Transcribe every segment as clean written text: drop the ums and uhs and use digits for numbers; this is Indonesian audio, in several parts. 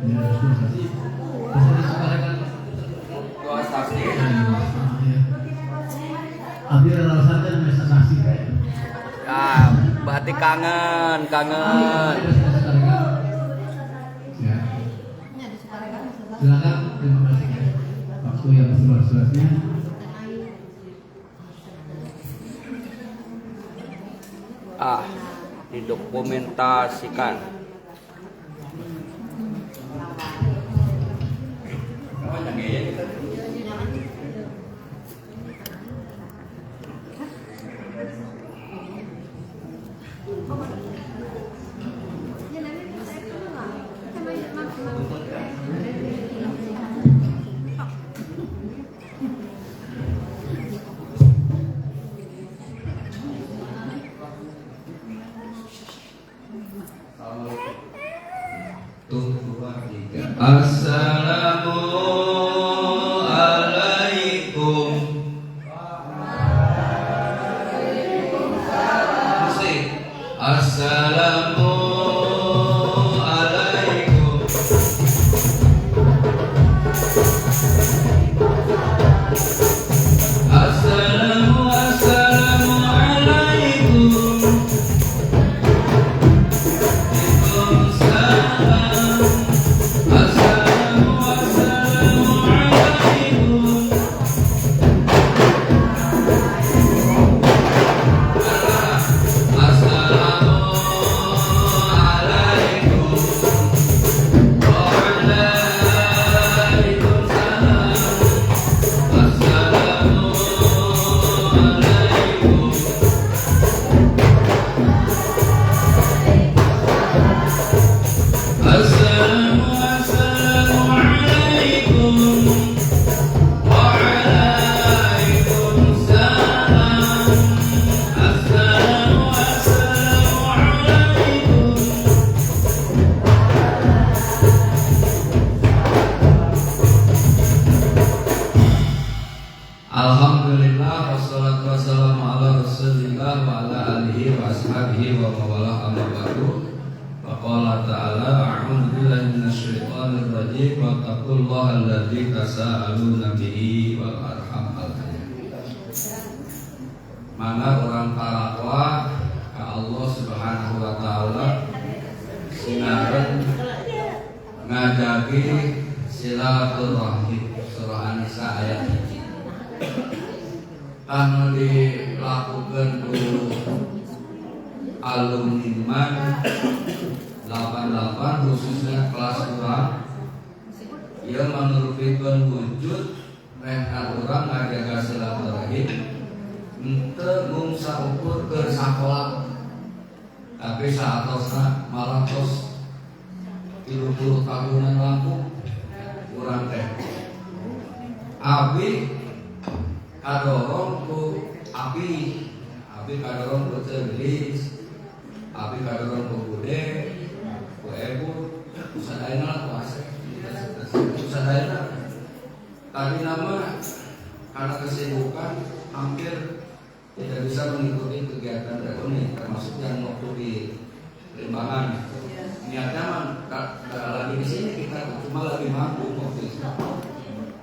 Ya, dua saksi. Bisa disepakatkan Dua saksi. Abdi alasan dan mesa saksi. Ah, berarti kangen. Ya. Silakan, terima kasih. Waktu yang seluas-luasnya. Didokumentasikan. Assalamualaikum. Assalamualaikum. Assalamualaikum. Alhamdulillah wassalatu wassalamu ala Rasulillah wa ala alihi wa ashabihi wa mawalah amma ba'du. Faqala ta'ala a'udzu billahi minasyaitonir rajim wa taqullaha alladzi tasaaluna bihi wal arham. Mana orang tarakwa ka Allah Subhanahu wa taala sinaran ngajagi silaturahim surah An-Nisa ayat 1. Anu dilakukan dulu alumni man 88 khususnya kelas kurang ia menerupikan wujud mereka orang ngajaga silaturahim untuk ngumsa ukur ke sekolah tapi saat tosna malah tos 30 tahunan lampu kurang teh abi kadorong ku api kadorong ku cerlis api kadorong ku bude ku ebu usadaina ku asep usadaina tadi nama karena kesibukan hampir tidak bisa mengikuti kegiatan reuni termasuk yang waktu di Limbangan niatnya lagi di sini kita cuma lagi mampu waktu itu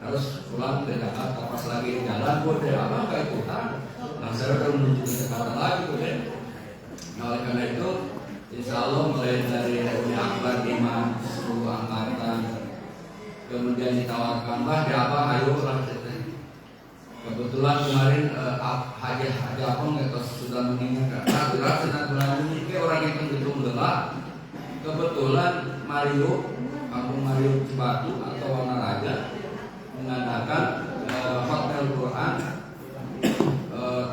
terus pulang ke Jakarta pas lagi di jalan gue deh apa kayak ikutan nah saya udah menuju ke Jakarta lagi gue deh nah oleh karena itu insya Allah mulai dari reuni akbar iman seluruh angkatan kemudian ditawarkanlah di apa ayo lah kebetulan kemarin Haji Apong sudah mengingatkan nah silaturahmi ini orang yang pendukung lelah kebetulan Mario Kampung Mario Cibatu atau Wanaraja mengadakan hotel Quran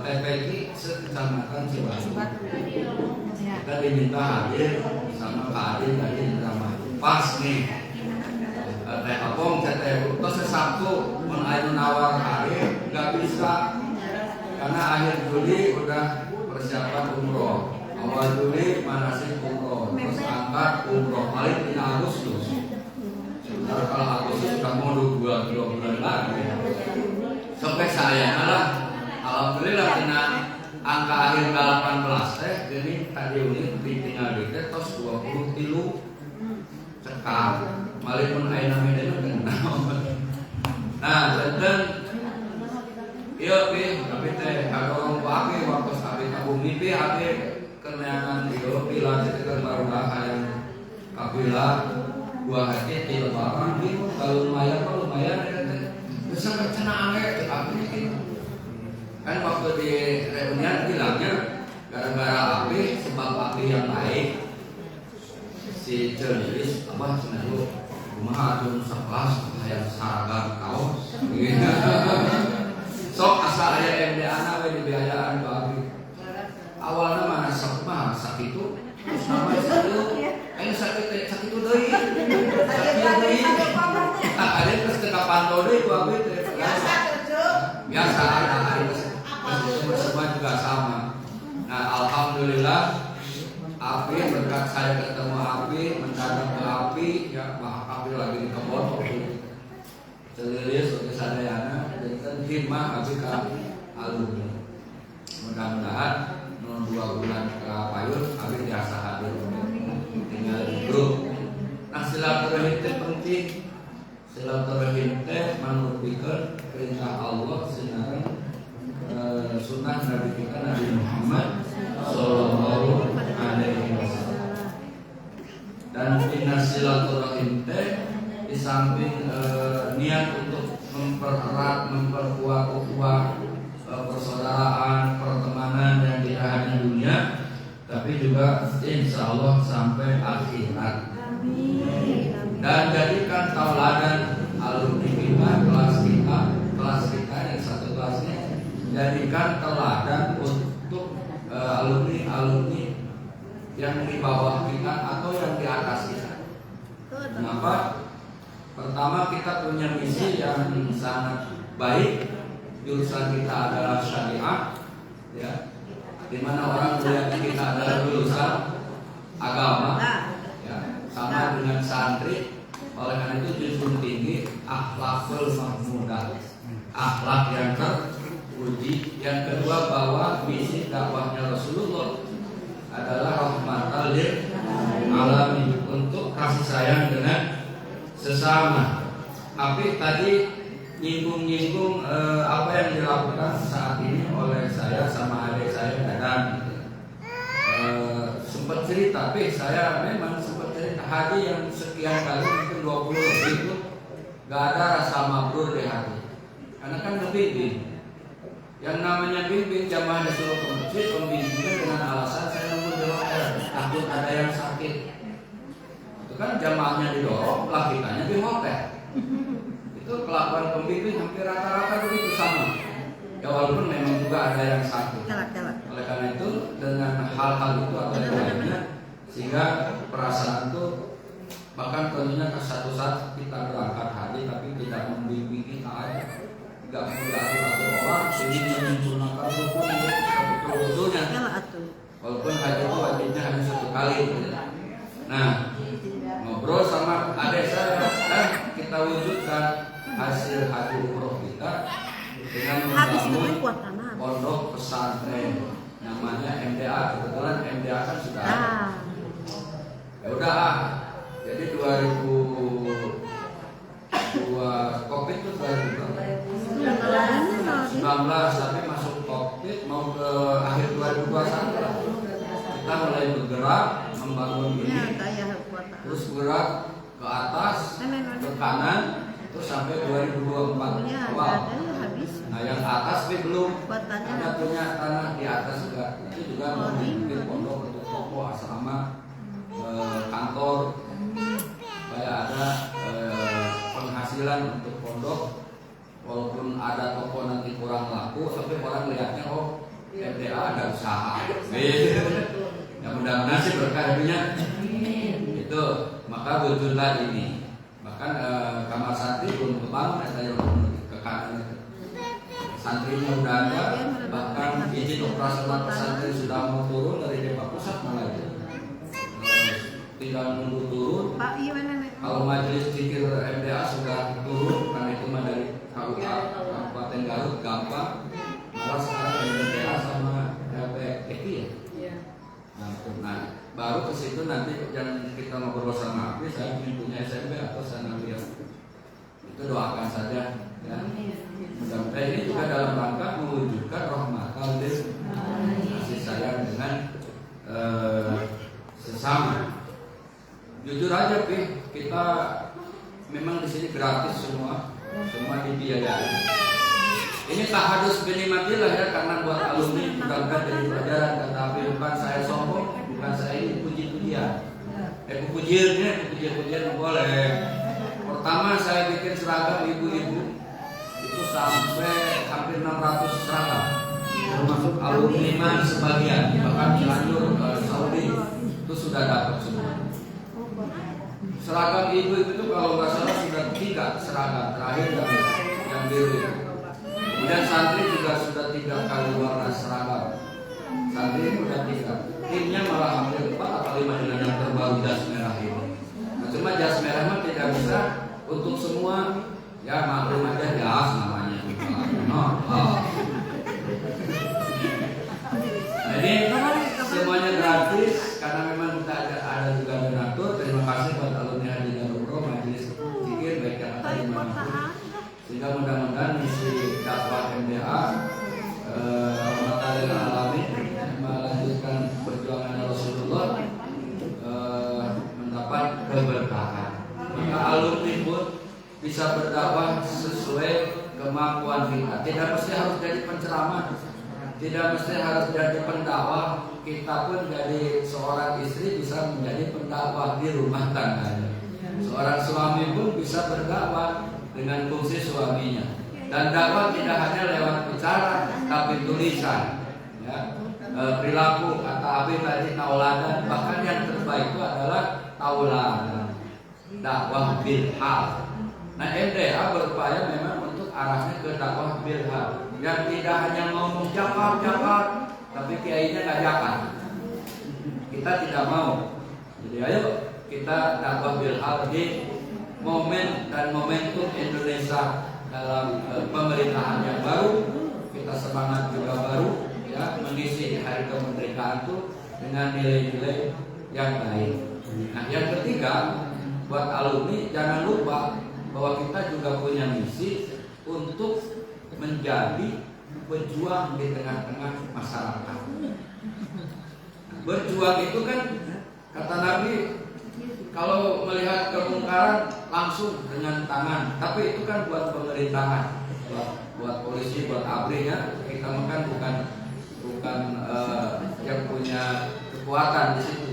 TPI sekecamatan Cibatu. Kita diminta hadir sama Pak Adin tadi drama pas nih Teh Apong CTU terus Sabtu menaik nawar hari nggak bisa karena akhir Juli udah persiapan umroh awal Juli manasik umroh terus angkat umroh paling di Agustus. Sebentar kalau Agustus sudah mau 2 bulan lagi sampai saya malah alhamdulillah kena angka akhir 18 jadi tadi unit ditinggal di terus 20 kilo cekal malipun ayeuna Medan kenal. Nah, dan iya pi, tapi teh kadorong ku abi waktu abi ka bumi pi abi keneangan ieu pi lanjutkeun barulah hayang kapila buah hati ti lebaran pi kalau lumayan ya teh. Bisa rencana angge teh abi kitu. Kan waktu di reunian bilangnya gara-gara abi sebab abi yang baik si Celis abah cenah lu kumaha atuh sakelas hayang saragam kaos. Sok asal aya MDA na we dibiayaan ku abi. Awalna mana sok mah sakitu terus nama sakitu aya sakitu deui. Sakitu deui. Ada terus teu kapantau deui ku abi teh. Biasa ada semua juga sama. Nah, alhamdulillah Abi berkat saya ketemu Abi, mendadak ke Abi, ya Abi lagi di kebon Celilis untuk sadayana, dan hikmah Abi ke alumni. Mudah-mudahan 2 bulan ke payun Abi biasa hadir tinggal di grup. Nah, silaturahim teh penting. Silaturahim teh manurutikeun perintah Allah sinareng sunnah Nabi kita Nabi Muhammad sallallahu alaihi wasallam. Dan inna silaturahim teh di samping niat untuk mempererat, memperkuat ukhuwah persaudaraan, pertemanan yang di akhir dunia, tapi juga insya Allah sampai akhirat. Dan jadikan tauladan alumni kita, kelas kita yang satu kelasnya, jadikan teladan untuk alumni yang di bawah kita atau yang di atas kita. Kenapa? Pertama, kita punya misi yang sangat baik. Jurusan kita adalah syariah, ya, di mana orang melihat kita adalah jurusan agama, ya, sama dengan santri. Oleh karena itu justru tinggi akhlakul mahmudah, akhlak yang terpuji. Yang kedua, bahwa misi dakwahnya Rasulullah adalah rahmatan lil alamin, untuk kasih sayang dengan sesama. Tapi tadi nyinggung apa yang dilakukan saat ini oleh saya sama adik saya Dadan. Sempat cerita, tapi saya memang sempat cerita haji yang sekian kali, mungkin 20 lebih itu gak ada rasa mabrur di hati. Karena kan ngebimbing. Yang namanya bimbing, jamaah disuruh ke masjid, pembimbingnya dengan alasan saya nunggu di hotel, takut ada yang sakit. Itu kan jamaahnya didorong, lah kitanya di hotel. Itu kelakuan pembimbing hampir rata-rata begitu sama. Ya walaupun memang juga ada yang sakit. Oleh karena itu dengan hal-hal itu atau yang lainnya, sehingga perasaan itu bahkan tentunya ke satu saat kita berangkat haji tapi tidak membimbing kita aja, tidak mengatur orang sehingga menyempurnakan rukun betul-betulnya. Walaupun haji itu wajibnya hanya 1 kali. Nah, ngobrol sama adik saya dan kita wujudkan hasil haji umroh kita dengan membangun pondok pesantren namanya MDA. Kebetulan MDA kan sudah ada. Ya udah, jadi 2002 Covid itu 2019, tapi masuk Covid mau ke akhir 2021 kita mulai bergerak membangun ini, terus bergerak ke atas, ke kanan, terus sampai 2024 awal. Nah, yang atas tapi belum ada punya tanah di atas juga. Itu juga mau bikin pondok untuk toko, asrama, kantor, supaya ada penghasilan untuk pondok. Walaupun ada toko nanti kurang laku, tapi orang lihatnya oh MDA ada usaha. Ya mudah-mudahan sih berkah punya. Itu maka wujudlah ini. Bahkan kamar santri belum kebangun, saya ke kanan itu. Santrinya udah ada, bahkan izin operasional pesantren sudah mau turun dari Depak Pusat malah itu. Tinggal nunggu turun. Kalau majelis zikir MDA sudah turun, karena itu mah dari Kabupaten Garut gampang. Malah sekarang MDA sama LPEKI ya. Nah, baru ke situ nanti yang kita ngobrol sama Abi, saya ingin punya SMP atau sanawiyah. Itu doakan saja ya. Mudah-mudahan ini juga dalam rangka mewujudkan rahmatan lil kasih sayang dengan sesama. Jujur aja kita memang di sini gratis semua dibiayai. Ini tahadus binimatillah ya, karena buat alumni bukan jadi pelajaran, tapi bukan saya sombong, bukan saya ini puji-pujian. Puji-pujian boleh. Pertama saya bikin seragam ibu-ibu itu sampai hampir 600 seragam, termasuk alumni sebagian, bahkan Cianjur Saudi itu sudah dapat semua. Seragam ibu itu kalau nggak salah sudah 3 seragam terakhir yang biru itu. Kemudian santri juga sudah 3 kali warna seragam. Santri sudah 3. Timnya malah hampir 4 atau 5 dengan yang terbaru jas merah ini. Nah, cuma jas merah mah tidak bisa untuk semua. Ya maklum aja jas namanya. Jadi semuanya gratis karena memang kita ada juga donatur. Terima kasih buat alumni Haji Darul Majelis Zikir baik yang ada di manapun. Sehingga mudah-mudahan misi dakwah MDA rahmatan lil alamin melanjutkan perjuangan Rasulullah mendapat keberkahan. Maka alumni pun bisa berdakwah sesuai kemampuan kita. Tidak mesti harus jadi penceramah, tidak mesti harus jadi pendakwah. Kita pun jadi seorang istri bisa menjadi pendakwah di rumah tangganya. Seorang suami pun bisa berdakwah dengan fungsi suaminya. Dan dakwah tidak hanya lewat bicara, tapi tulisan, ya, perilaku, kata Abi tadi tauladan. Bahkan yang terbaik itu adalah tauladan, dakwah bil hal. Nah, MDA berupaya memang untuk arahnya ke dakwah bil hal, yang tidak hanya ngomong jakar, tapi kiainya nggak jakar. Kita tidak mau. Jadi ayo kita dakwah bil hal di momen dan momentum Indonesia dalam pemerintahan yang baru. Kita semangat juga baru ya, mengisi hari kemerdekaan itu dengan nilai-nilai yang baik. Nah, yang ketiga buat alumni jangan lupa bahwa kita juga punya misi untuk menjadi berjuang di tengah-tengah masyarakat. Berjuang itu kan kata Nabi, kalau melihat kemungkaran langsung dengan tangan, tapi itu kan buat pemerintahan, buat polisi, buat ABRI-nya. Kita kan bukan yang punya kekuatan di situ.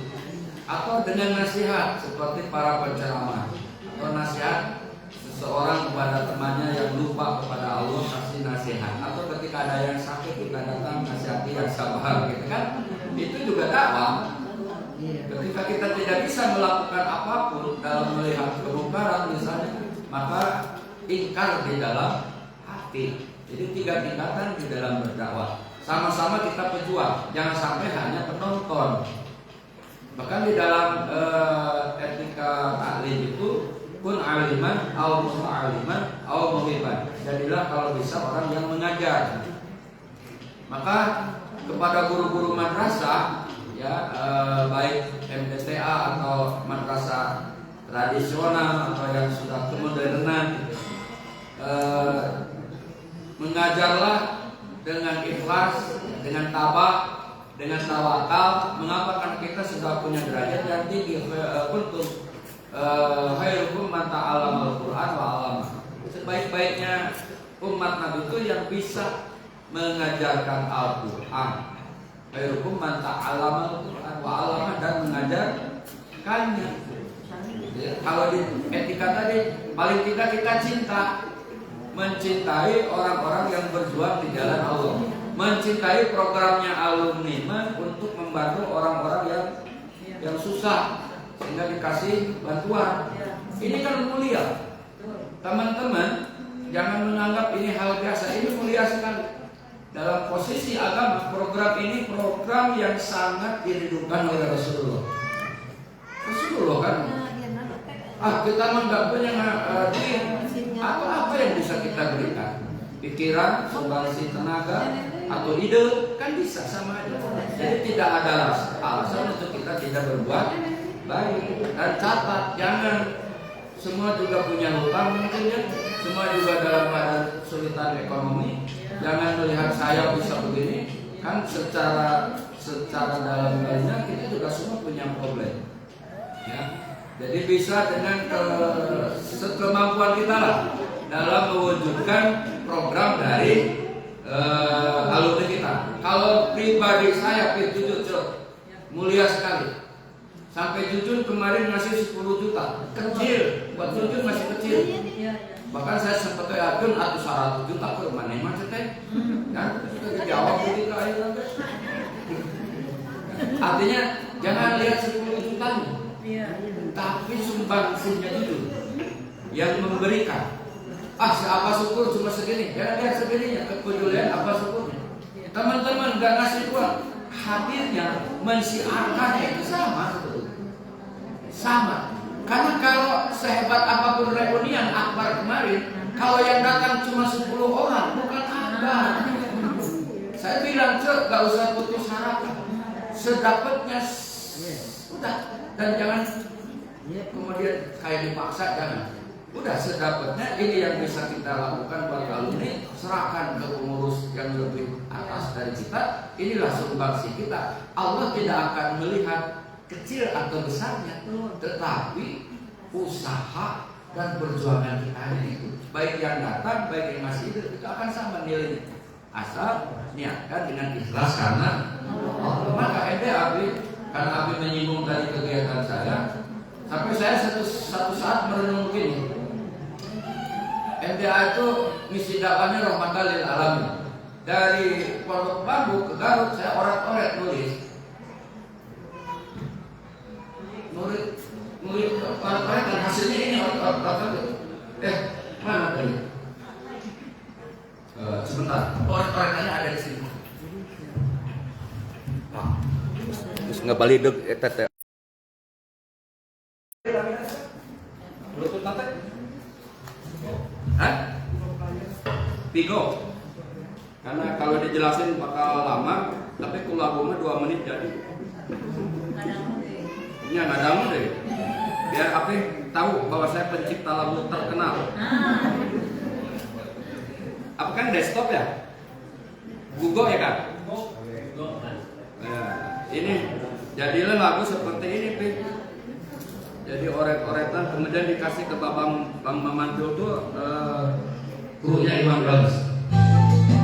Atau dengan nasihat seperti para penceramah, atau nasihat seseorang kepada temannya yang lupa kepada Allah, kasih nasihat. Atau ketika ada yang sakit kita datang nasihati yang sabar, gitu kan? Itu juga dakwah. Ketika kita tidak bisa melakukan apapun dalam melihat kemungkaran misalnya, maka ingkar di dalam hati. Jadi 3 tingkatan di dalam berdakwah. Sama-sama kita pejuang, jangan sampai hanya penonton. Bahkan di dalam etika taklim itu kun aliman, au muta'aliman, au muhiban. Jadilah kalau bisa orang yang mengajar. Maka kepada guru-guru madrasah ya, baik MTTA atau madrasah tradisional atau yang sudah kemodernan, mengajarlah dengan ikhlas, dengan tabah, dengan tawakal. Mengapa? Karena kita sudah punya derajat yang tinggi. Kuntum khairukum man ta'allama al-Qur'an wa 'allama. Sebaik-baiknya umat Nabi itu yang bisa mengajarkan Al-Qur'an. Khairukum man ta'allama al-Qur'an wa 'allama, dan mengajarkannya. Ya, kalau di etika tadi paling tidak kita mencintai orang-orang yang berjuang di jalan Allah, mencintai programnya alumni untuk membantu orang-orang yang susah sehingga dikasih bantuan. Ini kan mulia, teman-teman. Jangan menganggap ini hal biasa, ini mulia sekali. Dalam posisi agama, program ini program yang sangat diridupkan oleh Rasulullah. Rasulullah kan, kita mah nggak punya duit, apa yang bisa kita berikan? Pikiran, sumbangsi tenaga, atau ide, kan bisa sama aja. Jadi tidak ada alasan untuk kita kita tidak berbuat baik. Dan catat, jangan semua juga punya hutang mungkin ya, semua juga dalam keadaan kesulitan ekonomi. Jangan melihat saya bisa begini, kan secara dalam dirinya kita juga semua punya problem. Ya, jadi bisa dengan sekemampuan kita lah dalam mewujudkan program dari alumni kita. Kalau pribadi saya, jujur mulia sekali. Sampai Jujun kemarin ngasih 10 juta, kecil, buat Jujun masih kecil. Bahkan saya sempat yakin atau 100 juta ke mana macet teh, kan? Kita dijawab begitu aja. Artinya jangan lihat 10 juta, tapi sumbangsinya Jujun yang memberikan. Apa syukur cuma segini, jangan lihat segininya, kepedulian apa syukurnya. Teman-teman gak ngasih uang, hadirnya mensiarkan itu sama. Karena kalau sehebat apapun reunian akbar kemarin, kalau yang datang cuma 10 orang bukan akbar. Saya bilang gak usah putus harapan, sedapatnya udah, dan jangan kemudian kayak dipaksa, jangan. Udah sedapatnya, ini yang bisa kita lakukan buat alumni, serahkan ke pengurus yang lebih atas dari kita. Inilah sumbangsi kita. Allah tidak akan melihat kecil atau besarnya, tetapi usaha dan perjuangan kita itu, baik yang datang, baik yang masih hidup, itu akan sama nilainya. Asal niatkan dengan ikhlas karena Allah. Maka Abi, karena Abi menyinggung dari kegiatan saya, sampai saya satu saat merenung begini. MDA itu misi dakwahnya rahmatan lil alamin. Dari Pondok Bambu ke Garut saya oret-oret nulis oret-oret dan hasilnya ini oret-oret. Mana tadi? Sebentar, oret-oretannya ada di sini. Terus ngebalik tete. Bluetooth nanti? Hah? Vigo. Karena kalau dijelasin bakal lama, tapi kalau lagunya 2 menit jadi. Ini nggak ada deh. Biar apa tahu bahwa saya pencipta lagu terkenal. Apa kan desktop ya? Google ya kan? Nah, ini jadilah lagu seperti ini, Pi. Jadi oret-oretan kemudian dikasih ke Bang Mamantul tuh krunya Iwan Bals.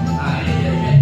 Nah ini jadinya.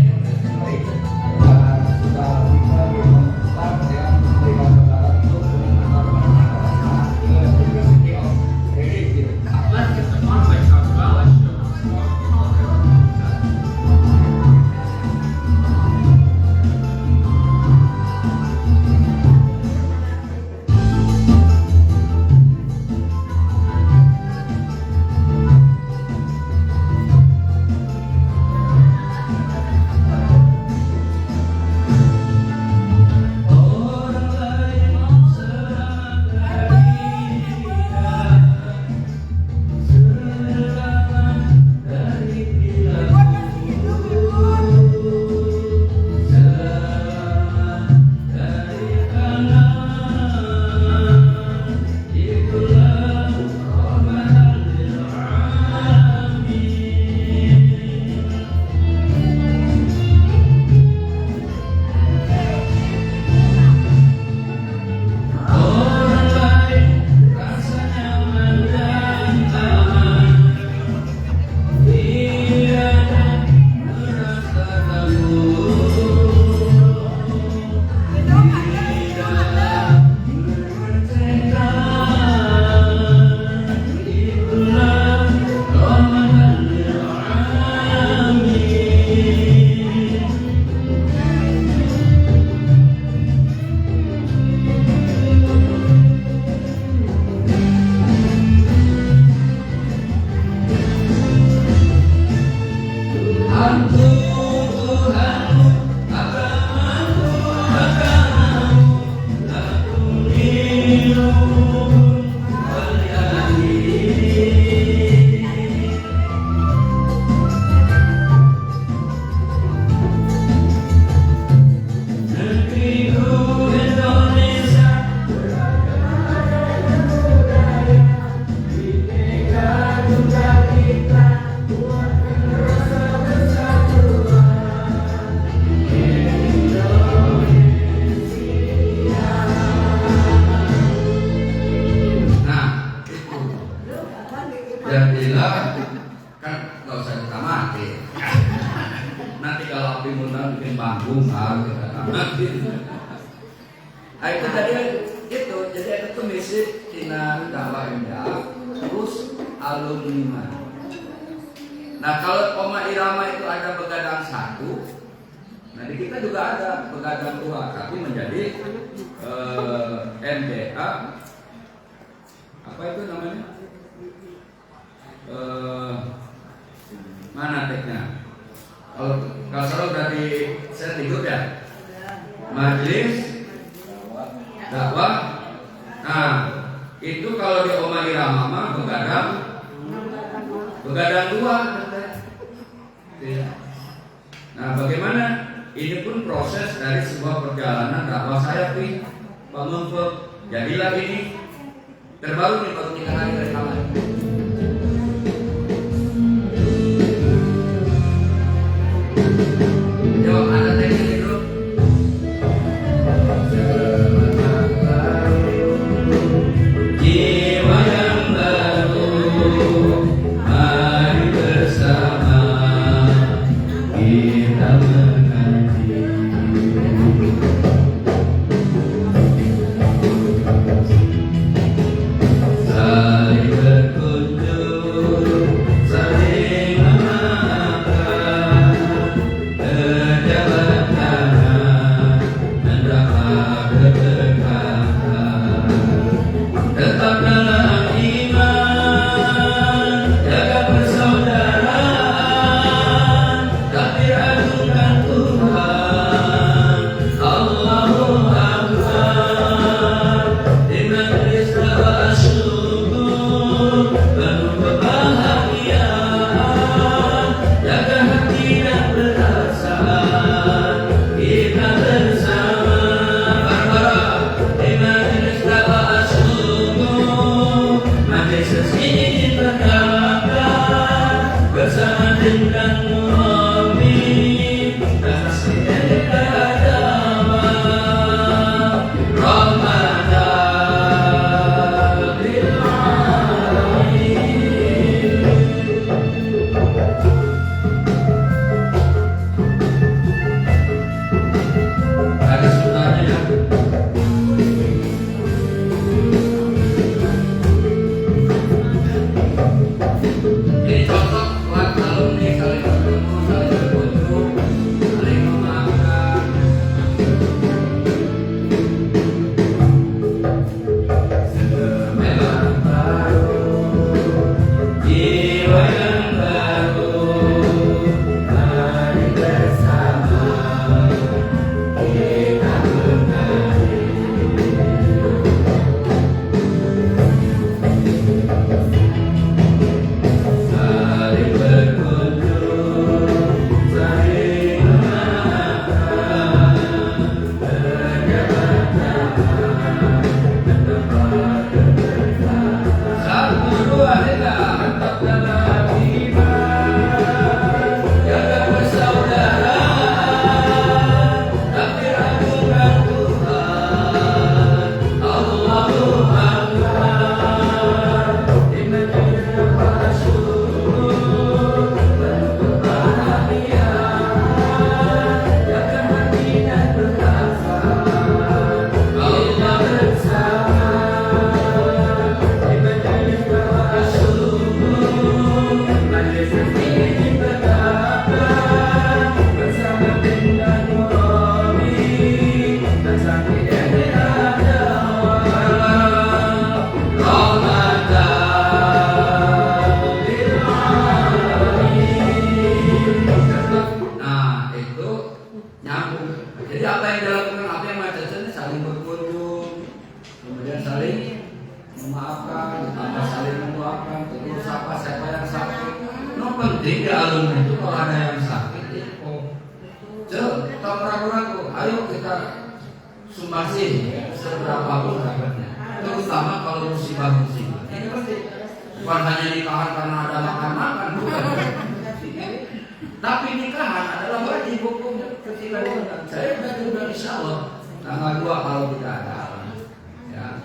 Enggak, kan nggak usah ditamatin. Nanti kalau api muntah bikin panggung harus kita tamatin. Nah, itu tadi itu, jadi ada tuh misi tina dakwah indah, terus alumni. Nah kalau Oma Irama itu ada begadang satu, nah di kita juga ada begadang dua, tapi menjadi MBA apa itu namanya? Mana teknya? Kalau salah dari saya tidur ya, majelis dakwah. Nah itu kalau di Oma Irama mah begadang dua. Nah bagaimana? Ini pun proses dari sebuah perjalanan dakwah saya, Pak Mempel. Jadilah ini terbaru nih, baru 3 hari dari awal. Jawab ada teknik dulu. Jiwa yang baru, mari bersama kita mengaji. Saling berkunjung, saling memaafkan, berjabat tangan, mendapat keberkahan. Tetap dalam iman, jaga persaudaraan, takdir agungkan Tuhan. Allahu Akbar. Di majlis dakwah syukur, penuh kebahagiaan, jaga hati dan perasaan kita bersama. Bareng-bareng di majlis dakwah syukur, majlis ini berkah bersama dengan mu'min dan sini adama Ramadan lil alamin. Ada sunahnya ya. Ini cocok buat alumni saling bertemu, saling berkunjung, saling memaafkan. Semangat baru, jiwa yang baru, mari bersama kita mengaji. Saling berkunjung, saling memaafkan, berjabat tangan, mendapat keberkahan. 1, 2, 3, tetap dalam iman, jaga persaudaraan, takdir agungkan Tuhan. Allahu Akbar. Di majlis dakwah syukur, penuh kebahagiaan, jaga hati dan perasaan kita bersama. Di majlis dakwah syukur, majlis ini berkah bersama dengan mu'min dan sakit yang ada. Ramadan lil alamin. Nah itu nyambung. Jadi apa yang dilakukan, apa yang macam-macam saling berkunjung, kemudian saling memaafkan, apa saling memaafkan, terus siapa yang sakit. No penting di alumni itu kalau ada yang sakit itu, tak ragu-ragu. Ayo kita sumbangsi seberapa pun dapatnya. Terutama kalau musibah-musibah. Ini pasti bukan hanya nikahan karena ada makan-makan, bukan. Tapi nikahan adalah wajib hukum ketika diundang. Saya sudah diundang insya Allah tanggal 2 kalau tidak ada halangan. Ya.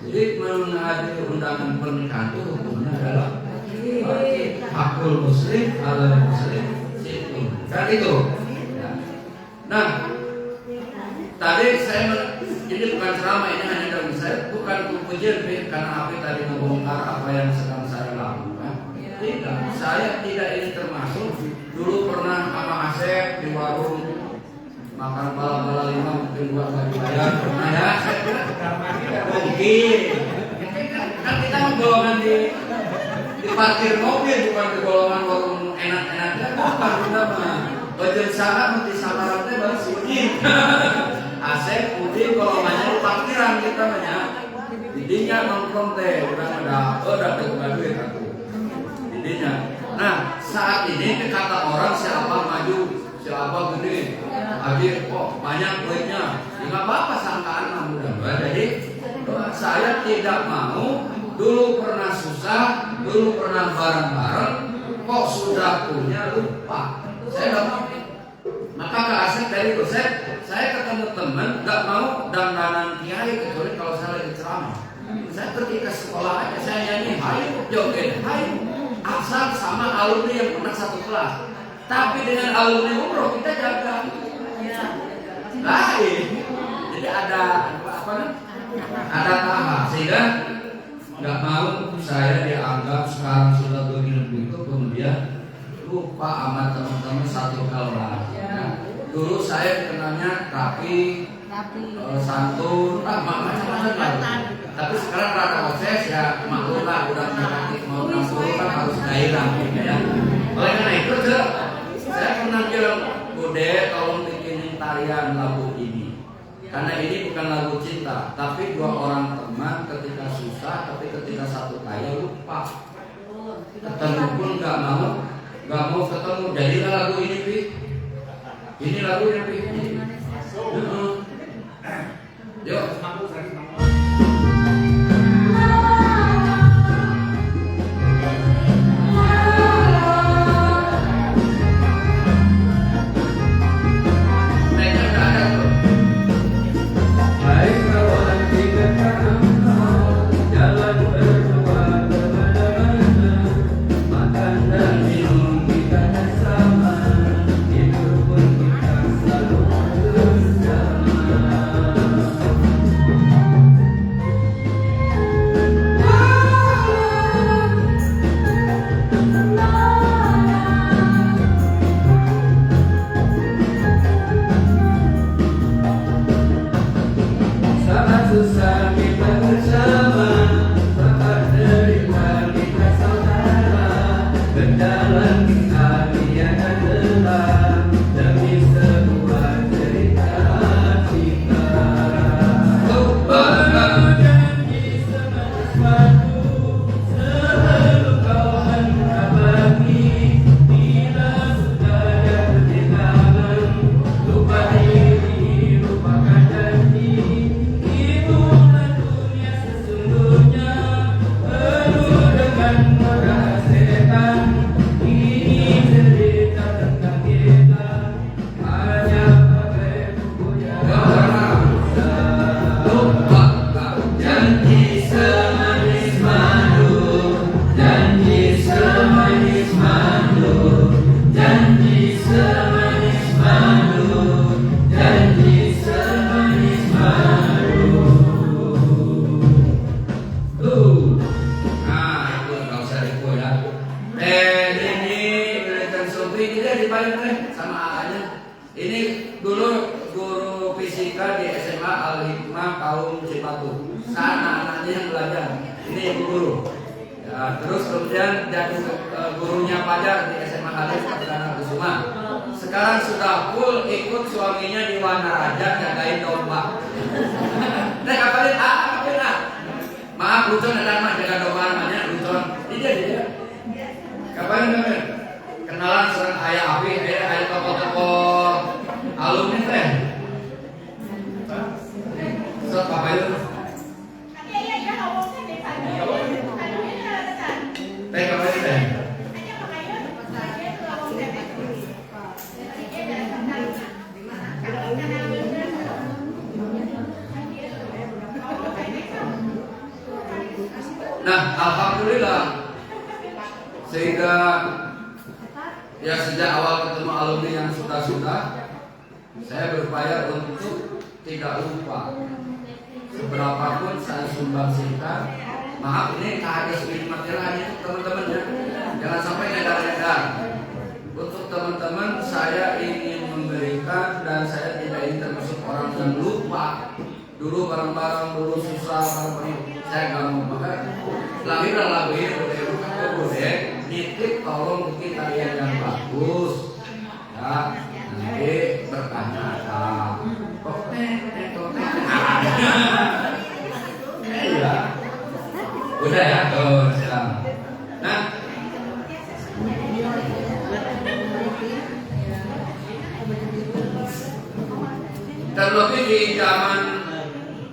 Jadi menghadiri undangan pernikahan itu hukumnya adalah wajib. hakul muslim alal muslim situ. Kan itu. Nah, tadi ini bukan ceramah, ini hanya dari saya, bukan pujian karena Abi tadi membongkar apa yang sedang saya lakukan. Tidak, saya tidak ini termasuk. Dulu pernah sama Asep di warung makan bala-bala 5 mungkin buat bagi bayar. Pernah ya, mungkin. Kan kita menggolongan di parkir mobil, bukan di golongan warung enak-enaknya. Bukan kita mah. Bagian sana nanti samarannya baru sedikit. Asep putih golongannya di parkiran kita banyak. Didinya nongkrong teh, udah duit aku. Didinya. Nah, saat ini kata orang siapa maju, siapa gede, hadir kok banyak duitnya. Ya nggak apa-apa sangkaan mudah-mudahan. Jadi saya tidak mau. Dulu pernah susah, dulu pernah bareng-bareng, kok sudah punya lupa. Saya nggak mau. Maka ke Asep dari dosen, saya ketemu teman nggak mau dandanan kiai kecuali kalau saya lagi ceramah. Saya pergi ke sekolah aja, saya nyanyi, hayu joget, hayu. Asal sama alumni yang pernah satu kelas. Tapi dengan alumni umroh kita jaga. Lain. Jadi ada apa? Ada tahap sehingga nggak mau saya dianggap sekarang sudah begitu kemudian lupa amat teman-teman satu kelas. Dulu saya kenalnya rapi, santun, macam-macam. Tapi sekarang rada proses ya maklum lah udah negatif mau 60 kan harus daerah ya. Oleh karena itu saya pernah bilang Bude tolong bikinin tarian lagu ini. Karena ini bukan lagu cinta, tapi dua orang teman ketika susah, tapi ketika satu kaya lupa. Ketemu pun nggak mau ketemu. Jadilah lagu ini Pi. Ini lagunya Pi. Yuk. Sehingga ya sejak awal ketemu alumni yang sudah saya berupaya untuk tidak lupa seberapapun saya sumbangsikan. Maaf, ini ada sedikit material itu teman-teman ya, jangan sampai ngedar-ngedar. Untuk teman-teman saya ingin memberikan, dan saya tidak ingin termasuk orang yang lupa. Dulu barang-barang dulu susah, barang-barang saya nggak mau. Maka lahirlah lagu ini, bude nitip tolong bikin tarian yang bagus ya, nanti bertanya iya udah ya tuh silang. Nah terlebih di zaman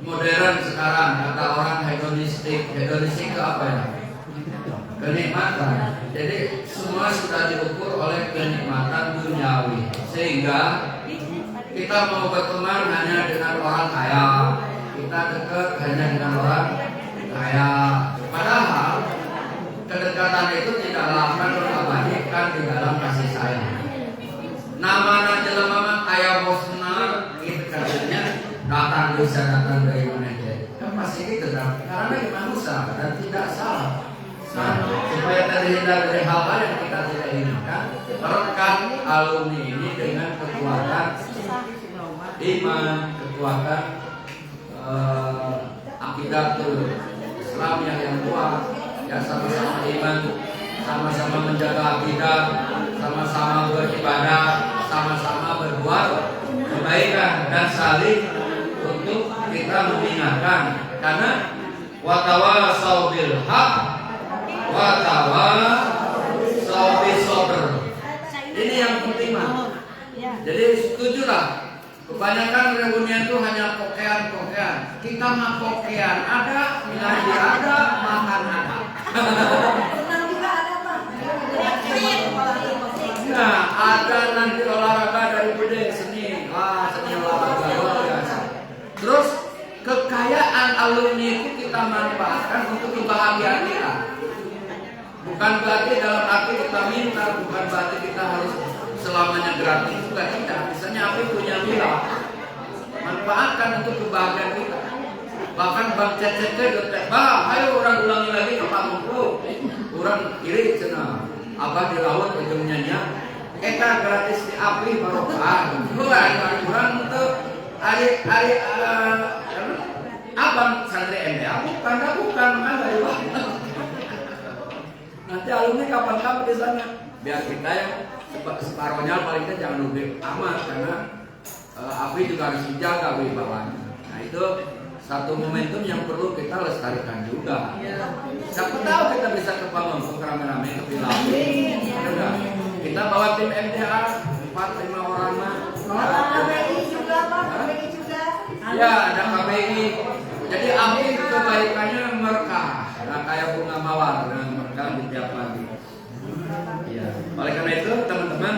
modern sekarang kata orang hedonistik ke apa ya, kenikmatan. Jadi semua sudah diukur oleh kenikmatan duniawi, sehingga kita mau berteman hanya dengan orang kaya, kita dekat hanya dengan orang kaya. Padahal kedekatan itu tidaklah akan terabadikan di dalam kasih sayang. Nama jelema kaya bosna itu katanya datang dari mana aja. Kan pasti gitu kan, karena dia manusia dan tidak salah. Supaya terhindar dari hal-hal yang kita tidak inginkan, merekat alumni ini dengan kekuatan iman, kekuatan akidah Islam yang kuat, ya sama-sama iman, sama-sama menjaga akidah, sama-sama beribadah, sama-sama berbuat kebaikan dan saling untuk kita mengingatkan. Karena watawasau bil haq watawasau bis sabr. Ini yang penting mah. Jadi setujulah. Kebanyakan reunian itu hanya kokean. Kita mah kokean ada, ngaji ada, makan ada. Nah, ada nanti olahraga dari bude seni, seni olahraga luar biasa. Terus kekayaan alumni itu kita manfaatkan untuk kebahagiaan kita. Bukan berarti dalam arti kita minta, bukan berarti kita harus selamanya gratis, juga tidak. Misalnya apa punya mila, manfaatkan untuk kebahagiaan kita. Bahkan Bang Cecep bang, ayo orang ulangi lagi ke Pak Mungku. Orang kiri cina, abah di laut ujungnya kita gratis di api barokah. Orang untuk hari abang santri MBA bukan ada ya. Nanti alumni kapan-kapan di sana, biar kita yang separohnya paling kita jangan lebih amat, karena api juga harus dijaga wibawanya. Nah itu satu momentum yang perlu kita lestarikan juga. Siapa tahu kita bisa ke Pamengpeuk rame-rame ke Pilau. Kita bawa tim MDA 4-5 orang mah. KBI juga Pak, KBI juga. Ya ada KBI. Jadi api kebaikannya merekah. Nah kayak bunga mawar yang merekah di tiap pagi. Ya. Oleh karena itu teman-teman,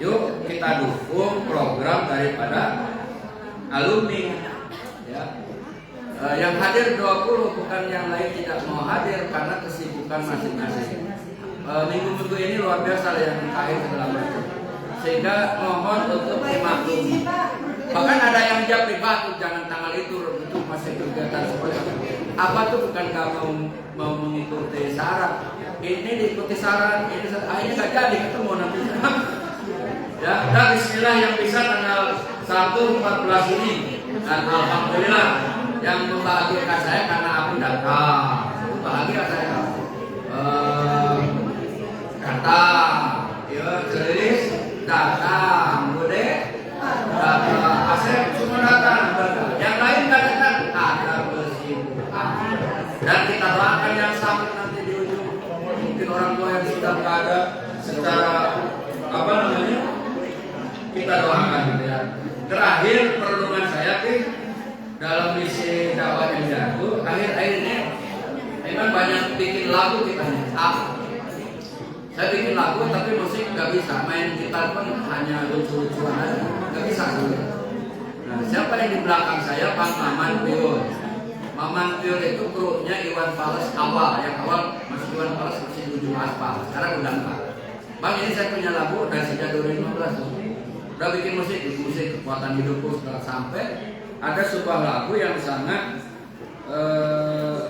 yuk kita dukung program daripada alumni. Ya. Yang hadir 20 bukan yang lain tidak mau hadir karena kesibukan masing-masing. Minggu-minggu ini luar biasa yang kait segala macam. Sehingga mohon untuk dimaklumi. Bahkan ada yang jawab pribadi, jangan tanggal itu untuk masih kegiatan seperti itu. Apa tuh bukan kamu mau mengikuti saran? Ini diikuti saran, ini akhirnya nggak jadi ketemu nanti. Ya, dan Bismillah yang bisa tanggal 1-14 ini. Dan alhamdulillah yang membahagiakan saya karena aku datang. Bahagia saya. Datang, ya jelis datang, bude datang, Asep semua datang. Yang lain nggak datang, ada kesibukan. Dan kita doakan yang sakit nanti di ujung. Mungkin orang tua yang sudah nggak ada secara apa namanya, kita doakan gitu ya. Terakhir perlindungan saya dalam misi dakwah yang jatuh, akhir-akhir ini memang banyak bikin lagu kita nih. Saya bikin lagu tapi musik nggak bisa, main gitar pun hanya lucu-lucuan aja, nggak bisa sulit. Nah, siapa yang di belakang saya? Bang Maman Piul. Maman Piul itu krunya Iwan Fals awal, yang awal masih Iwan Fals masih 7 cuma aspal, sekarang udah enggak. Bang, ini saya punya lagu dari sejak 2015 tuh. Udah bikin musik kekuatan hidupku setelah sampai ada sebuah lagu yang sangat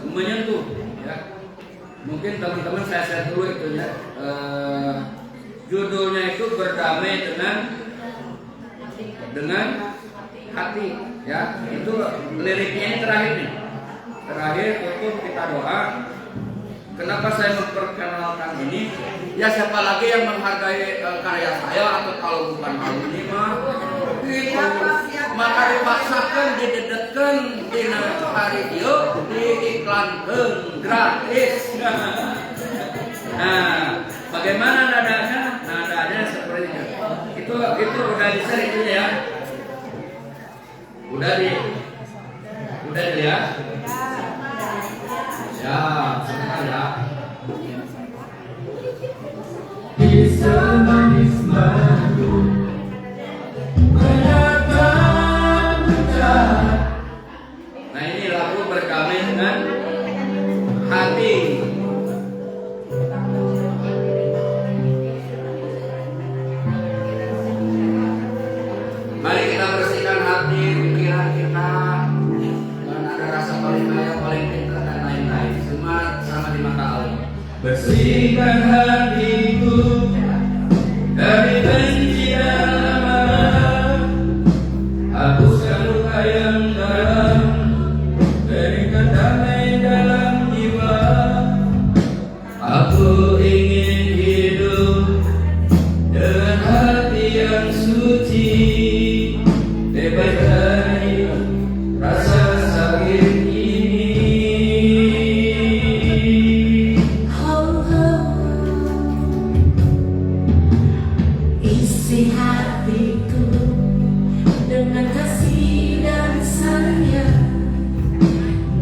menyentuh ya. Mungkin teman-teman saya share dulu itu ya. Judulnya itu berdamai dengan hati ya. Itu liriknya ini terakhir nih. Terakhir tutup kita doa. Kenapa saya memperkenalkan ini? Ya siapa lagi yang menghargai karya saya atau kalau bukan hal ini mah itu maka dipaksakan didedetkan di hari itu diiklankan gratis. Nah, bagaimana nadanya? Nadanya seperti itu. Itu udah di share itu ya. Udah ya. Ya, sebentar ya. Nah ini lagu berdamai dengan hati. Mari kita bersihkan hati, pikiran kita. Dan ada rasa paling kaya, paling pintar dan lain-lain. Semua sama di mata Allah. Bersihkan hatiku dari benci dan amarah, hapuskan luka yang dalam, berikan damai dalam jiwa. Aku ingin hidup dengan hati yang suci, bebas dari rasa sakit ini. Isi hatiku dengan kasih dan sayang,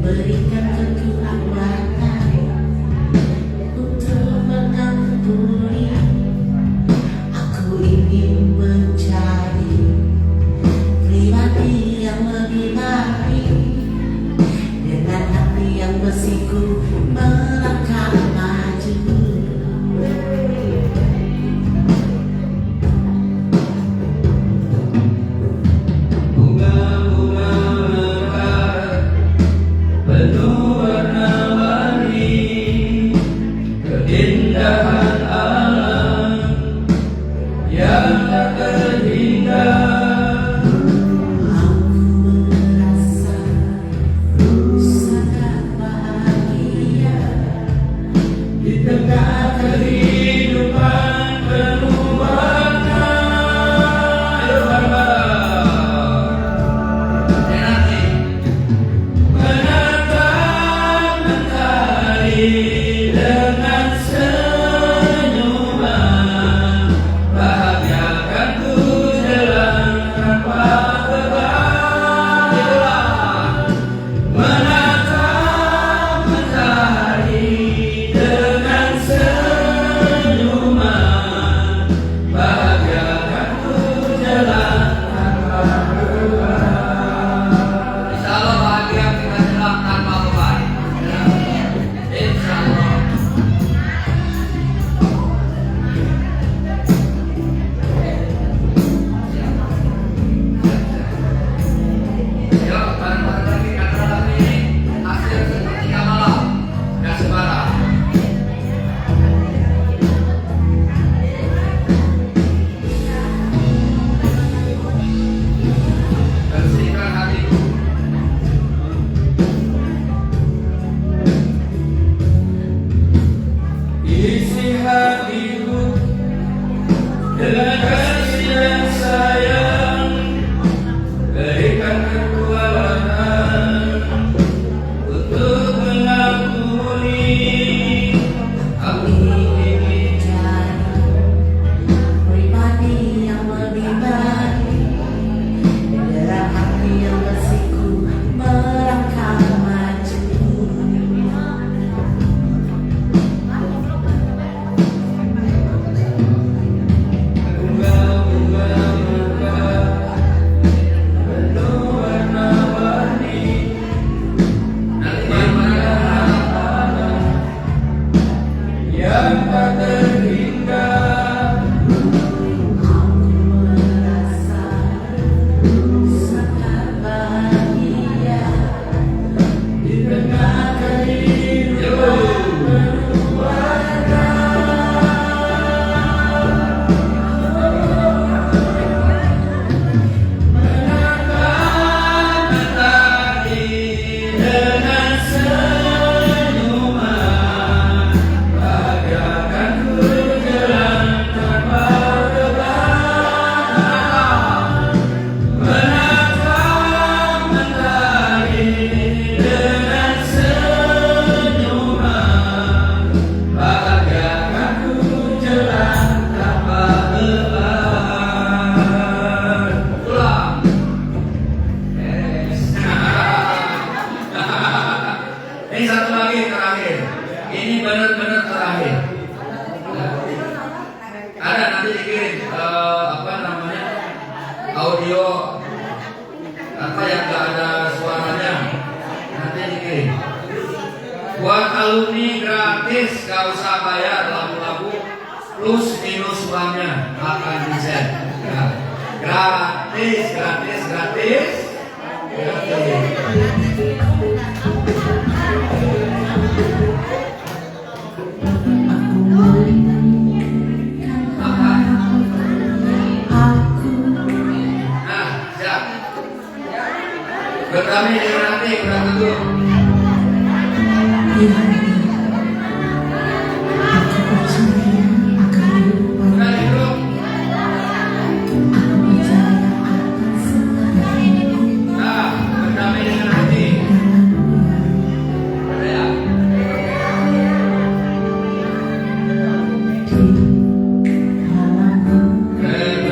berikan kekuatan untuk mengampuni. Aku ingin menjadi pribadi yang lebih baik, dengan hati yang bersikukuh melangkah maju. Bunga-bunga mekar penuh warna-warni, keindahan alam yang tak terhingga. Aku merasa sangat bahagia Di tengah kehidupan penuh warna. Ayo bareng-bareng. Enak nih. Menatap mentari dengan senyuman, bahagiakan ku jalan tanpa beban. Menatap mentari dengan senyuman, bahagiakan ku jalan tanpa beban. Insya Allah bahagia kita jalan tanpa beban. Insya Allah. Yuk, bareng-bareng lagi kata lagu ini. Hasil sepertiga malam. Gak sembarang. Bersihkan hatiku. Isi hatiku dengan kasih dan sayang, berikan kekuatan untuk mengampuni. Aku ingin menjadi pribadi yang lebih baik, dengan hati yang bersikukuh melangkah maju. bunga benar-benar terakhir. Ya. Ada nanti dikirim apa namanya audio apa yang nggak ada suaranya nanti dikirim. Buat alumni gratis, gak usah bayar lagu-lagu plus minus uangnya akan di-share. Ya. Gratis, gratis, gratis. Nah, siap. Berdamai dengan hati, udah tentu. Udah hidup. Nah, berdamai dengan hati. Ada ya? Benar.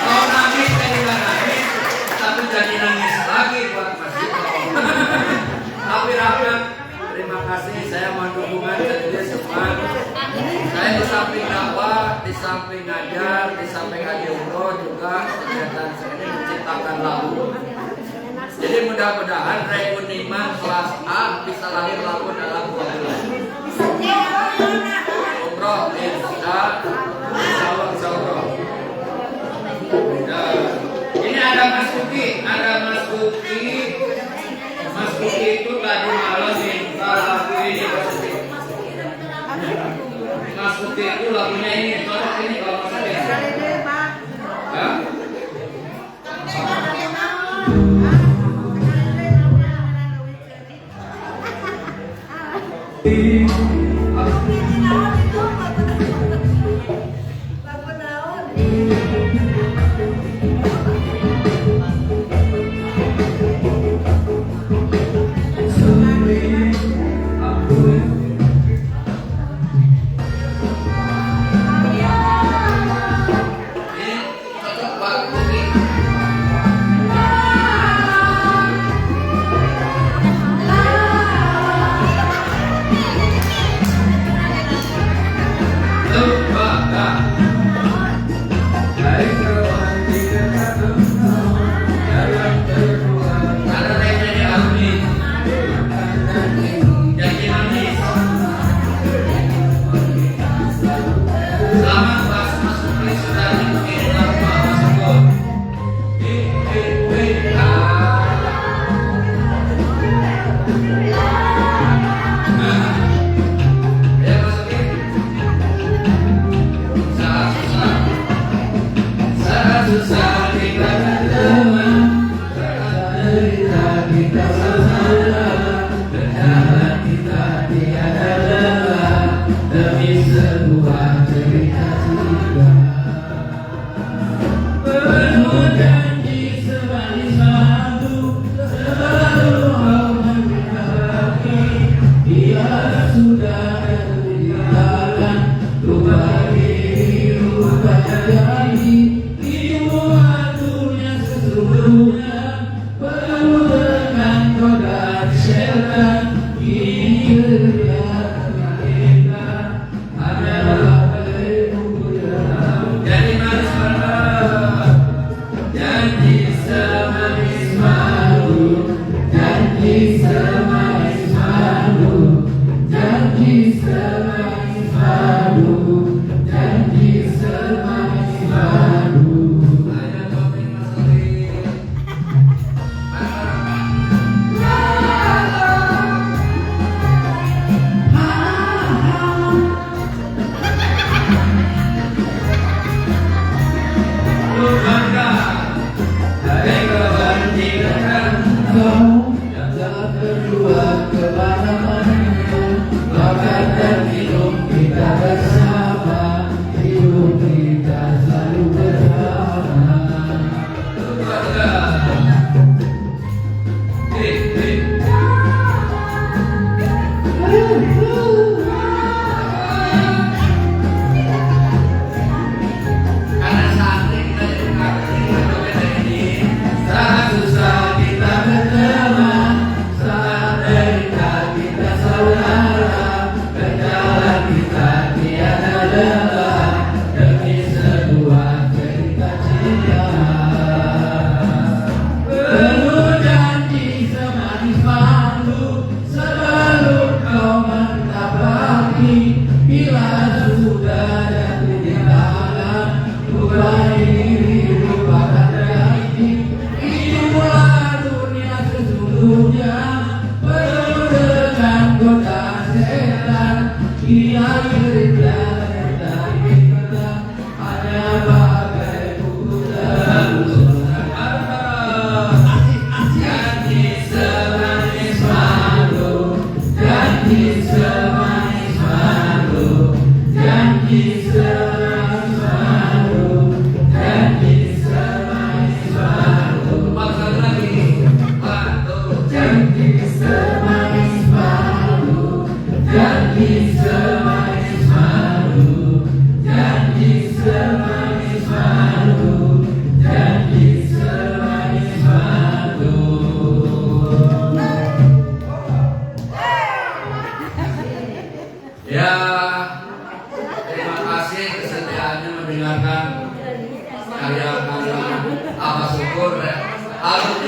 Kalau nangis saya juga nangis, tapi jadi nangis lagi buat Mas Dito. Tapi Rahmat, terima kasih saya mohon dukungan dari semua. Saya di samping dakwah, di samping ngajar, di samping haji umroh juga kegiatan saya ini menciptakan lagu. Jadi mudah-mudahan reuniman kelas A bisa lahir lagu dalam 2 bulan. Umroh insya Allah. Ini ada Mas Kuki, Mas Kuki itu tadi malam minta lagu ini Mas Kuki. Mas Kuki itu lagunya ini, cocok ini kalau Mas Kuki. Ya?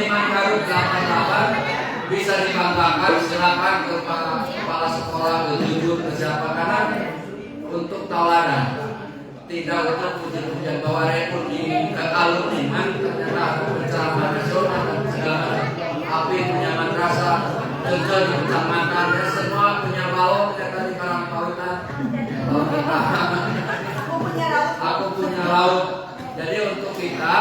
Budiman Garut 88 bisa dibanggakan. Silakan kepala sekolah berjujur ke siapa karena untuk tauladan, tidak untuk pujian bahwa rekor di alumni ternyata penceramah nasional dan segala api punya madrasah, Jogja di kecamatan, dan semua punya bau kata di Karangpawitan. Aku punya laut. Jadi untuk kita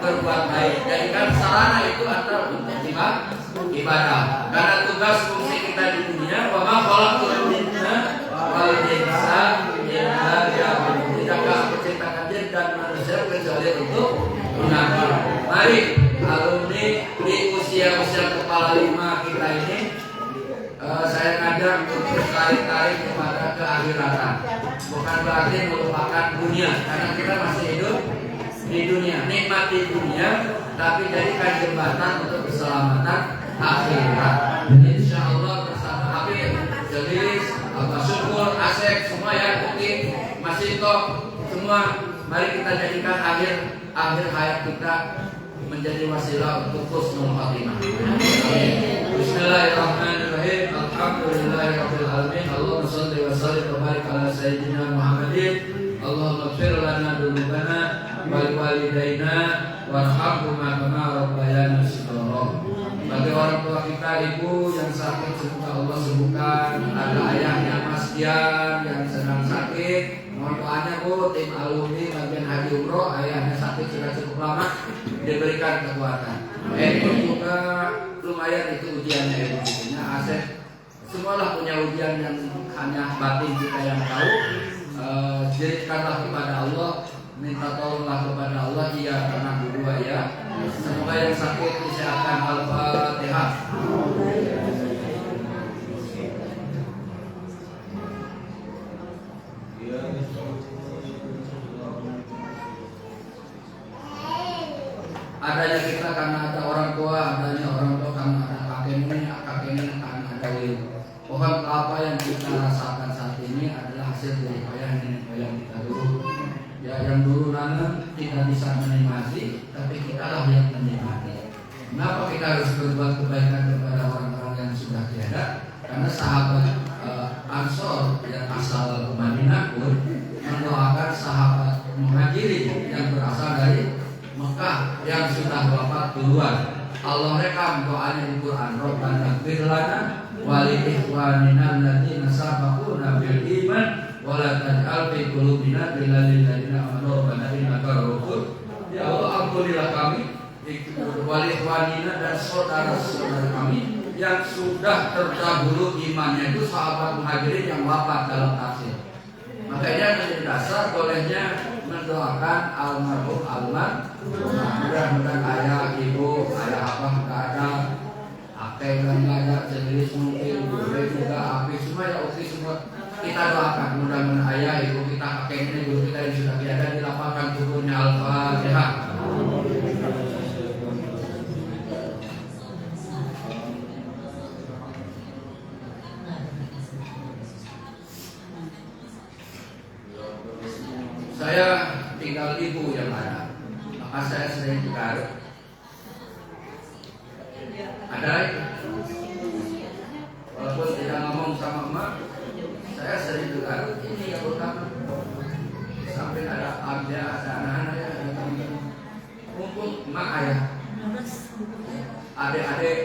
berbuat baik, jadikan sarana itu adalah untuk ibadah. Karena tugas fungsi kita di dunia, wa ma khalaqtul jinna wal insa illa liya'budun. Tidaklah aku ciptakan jin dan manusia kecuali untuk mengabdi. Mari alumni di usia-usia kepala 5 kita ini, saya ngajak untuk tarik-tarik kepada keakhiratan. Bukan berarti melupakan dunia, karena kita masih hidup di dunia, nikmati dunia, tapi jadikan jembatan untuk keselamatan akhirat. Insya Allah bersama Habib, Jelis, Abah Syukur, Asep, semua ya, Uki, Mas Ito, semua, mari kita jadikan akhir hayat kita menjadi wasilah untuk husnul khatimah. Bismillahirrahmanirrahim. Alhamdulillahirabbil alamin. Allahumma shalli wa sallim wa barik ala sayyidina Muhammadin. Allahumma ighfir lana dzunubana wal walidaina warhamhuma kama rabbayana shighara. Bagi orang tua kita, ibu yang sakit, semoga Allah sembuhkan. Ada ayahnya Mas Dian yang sedang sakit, mohon doanya Bu, tim alumni bagian haji umroh, ayahnya sakit sudah cukup lama, diberikan kekuatan. Ibu juga lumayan itu ujiannya, ibunya Asep. Semualah punya ujian yang hanya batin kita yang tahu. Jadikanlah kepada Allah, minta tolonglah kepada Allah, iya karena berdua ya. Semoga yang sakit disehatkan. Al-Fatihah. Adanya kita karena ada orang tua, adanya orang tua karena ada kakek nenek karena ada ilmu. Pohon kelapa yang kita rasakan saat ini adalah hasil dari payah nenek moyang kita dulu. Ya, yang dulu nanam tidak bisa menikmati, tapi kita lah yang menikmati. Kenapa kita harus berbuat kebaikan kepada orang-orang yang sudah tiada? Karena sahabat Ansor yang asal Madinah pun mendoakan sahabat Muhajirin yang berasal dari Mekah yang sudah wafat duluan. Allah rekam doanya di Quran. Rabbana ighfir lana wa li ikhwanina alladziina sabaquna bil iman wa la taj'al fi qulubina ghillan lil ladzina amanu rabbana innaka ra'ufur. Ya Allah, ampunilah kami wa li ikhwanina dan saudara-saudara kami yang sudah terdahulu imannya, itu sahabat Muhajirin yang wafat dalam tafsir. Makanya menjadi dasar bolehnya mendoakan almarhum almarhum. Mudah-mudahan ayah, ibu, ayah abah nggak ada, akeh nggak ada, jenis mungkin, bude juga, api semua ya oke semua kita doakan. Mudah-mudahan ayah, ibu kita, kakek ini, guru kita yang sudah tiada dilapangkan kuburnya. Al-Fatihah. Saya tinggal ibu yang ada, maka saya sering ke Garut. Ada, walaupun tidak ngomong sama emak, saya sering ke Garut. Ini yang utama. Sampai ada abda, ada anak-anak, ada teman-teman. Mumpung emak ayah, adik-adik,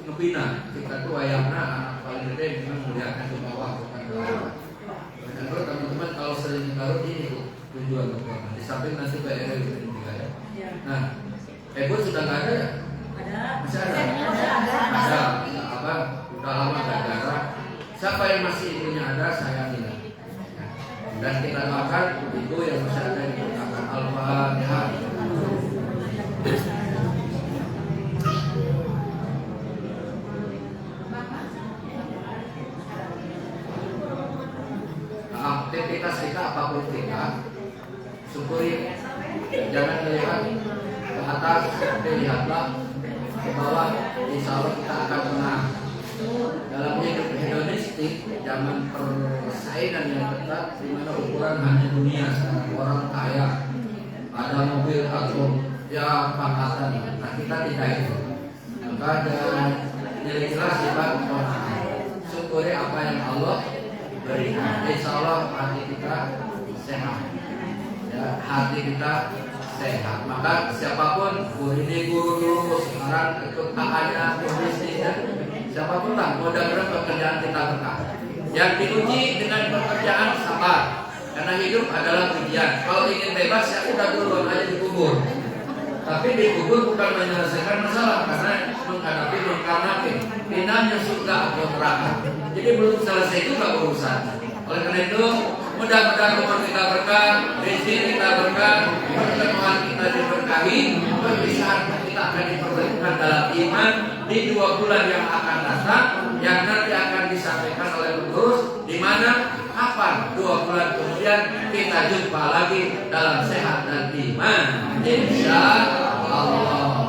ngebina. Kita tuh ayahnya anak paling gede, memang melihatkan ke bawah, bukan ke bawah. Dan teman-teman kalau sering Garut ini tujuan utama. Di samping nanti PR juga ya. Nah, Ibu sudah nggak ada ya? Ada. Masih ada? Ada. Apa? Udah lama nggak ada. Siapa yang masih ibunya ada, sayangi. Dan kita doakan ibu yang masih ada di belakang. Al-Fatihah. Aktivitas kita apapun kita syukuri, jangan melihat ke atas, lihatlah ke bawah. Insya Allah kita akan menang. Dalam hidup hedonistik, zaman persaingan yang ketat, di mana ukuran hanya dunia. Orang kaya, ada mobil atau ya pangkatan. Nah kita tidak itu. Maka dengan nilai-nilai sifat syukuri apa yang Allah berikan. Insya Allah hati kita sehat. Ya, hati kita sehat. Maka siapapun ini guru dulu sekarang ikut kakaknya bisnis ya. Siapapun lah mudah-mudahan pekerjaan kita berkah. Yang diuji dengan pekerjaan sabar. Karena hidup adalah ujian. Kalau ingin bebas ya udah dulu aja dikubur. Tapi dikubur bukan menyelesaikan masalah karena menghadapi menghadapi pindahannya surga atau neraka. Jadi belum selesai itu nggak urusan. Oleh karena itu mudah-mudahan rumah kita berkah, rezeki kita berkah, pertemuan kita diberkahi, perpisahan kita akan dipertemukan dalam iman di 2 bulan yang akan datang, yang nanti akan disampaikan oleh pengurus, di mana kapan 2 bulan kemudian kita jumpa lagi dalam sehat dan iman, insya Allah.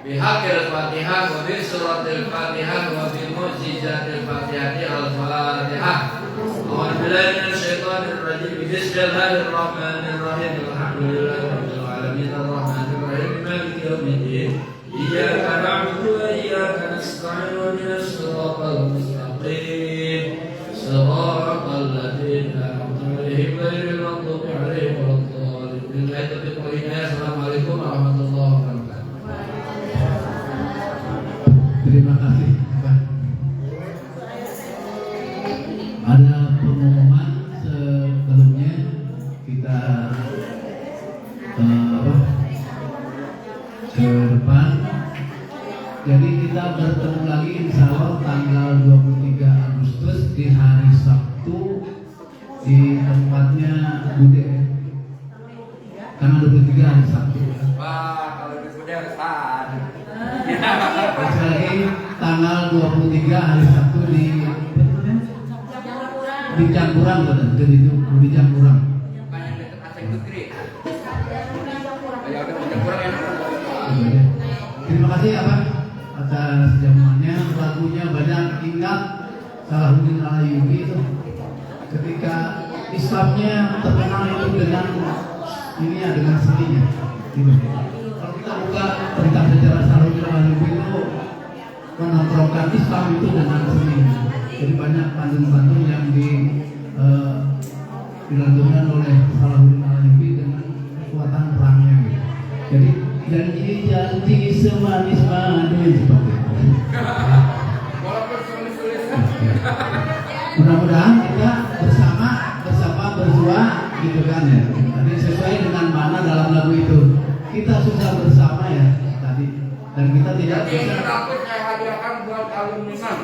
Bihaqil Fatihah wa bi suratil Fatihah wa bi mu'jizatil Fatihati al-Fatihah. A'udzu billahi minasyaitonir rajim. Bismillahirrahmanirrahim. Alhamdulillahirabbil alamin arrahmanir rahim maliki yaumiddin. Iyyaka na'budu wa iyyaka nasta'in ihdinas siratal mustaqim. Siratal ladzina an'amta 'alaihim ghairil maghdubi 'alaihim waladdallin. Assalamualaikum warahmatullahi wabarakatuh. Terima kasih Pak. Ada pengumuman sebelumnya kita ke depan. Jadi kita bertemu lagi insya Allah tanggal 23 Agustus di hari Sabtu di tempatnya Bude. Karena 23 hari Sabtu. Wah, kalau disebutnya depan. Sekali lagi tanggal 23 hari Sabtu di Cangkurang betul itu di Cangkurang. Bukan yang dekat Aceh Negeri. Ya udah Cangkurang ya. Terima kasih Abang atas jamuannya. Lagunya banyak ingat Salahuddin Al-Ayyubi itu ketika Islamnya terkenal itu dengan ini ya, dengan seninya. Gitu. Kalau kita buka tentang sejarah Salahuddin Al-Ayyubi itu menonjolkan Islam itu dengan seninya. Jadi banyak pantun-pantun yang dilantunkan oleh Salahuddin Al-Ayyubi dengan kekuatan perangnya. Gitu. Jadi janji-janji semanis manis seperti itu. Mudah-mudahan kita bersama bersua gitu kan ya. Tadi sesuai dengan mana dalam lagu itu. Kita susah bersama ya tadi. Dan kita tidak bisa. Tapi saya hadiahkan buat alumni man.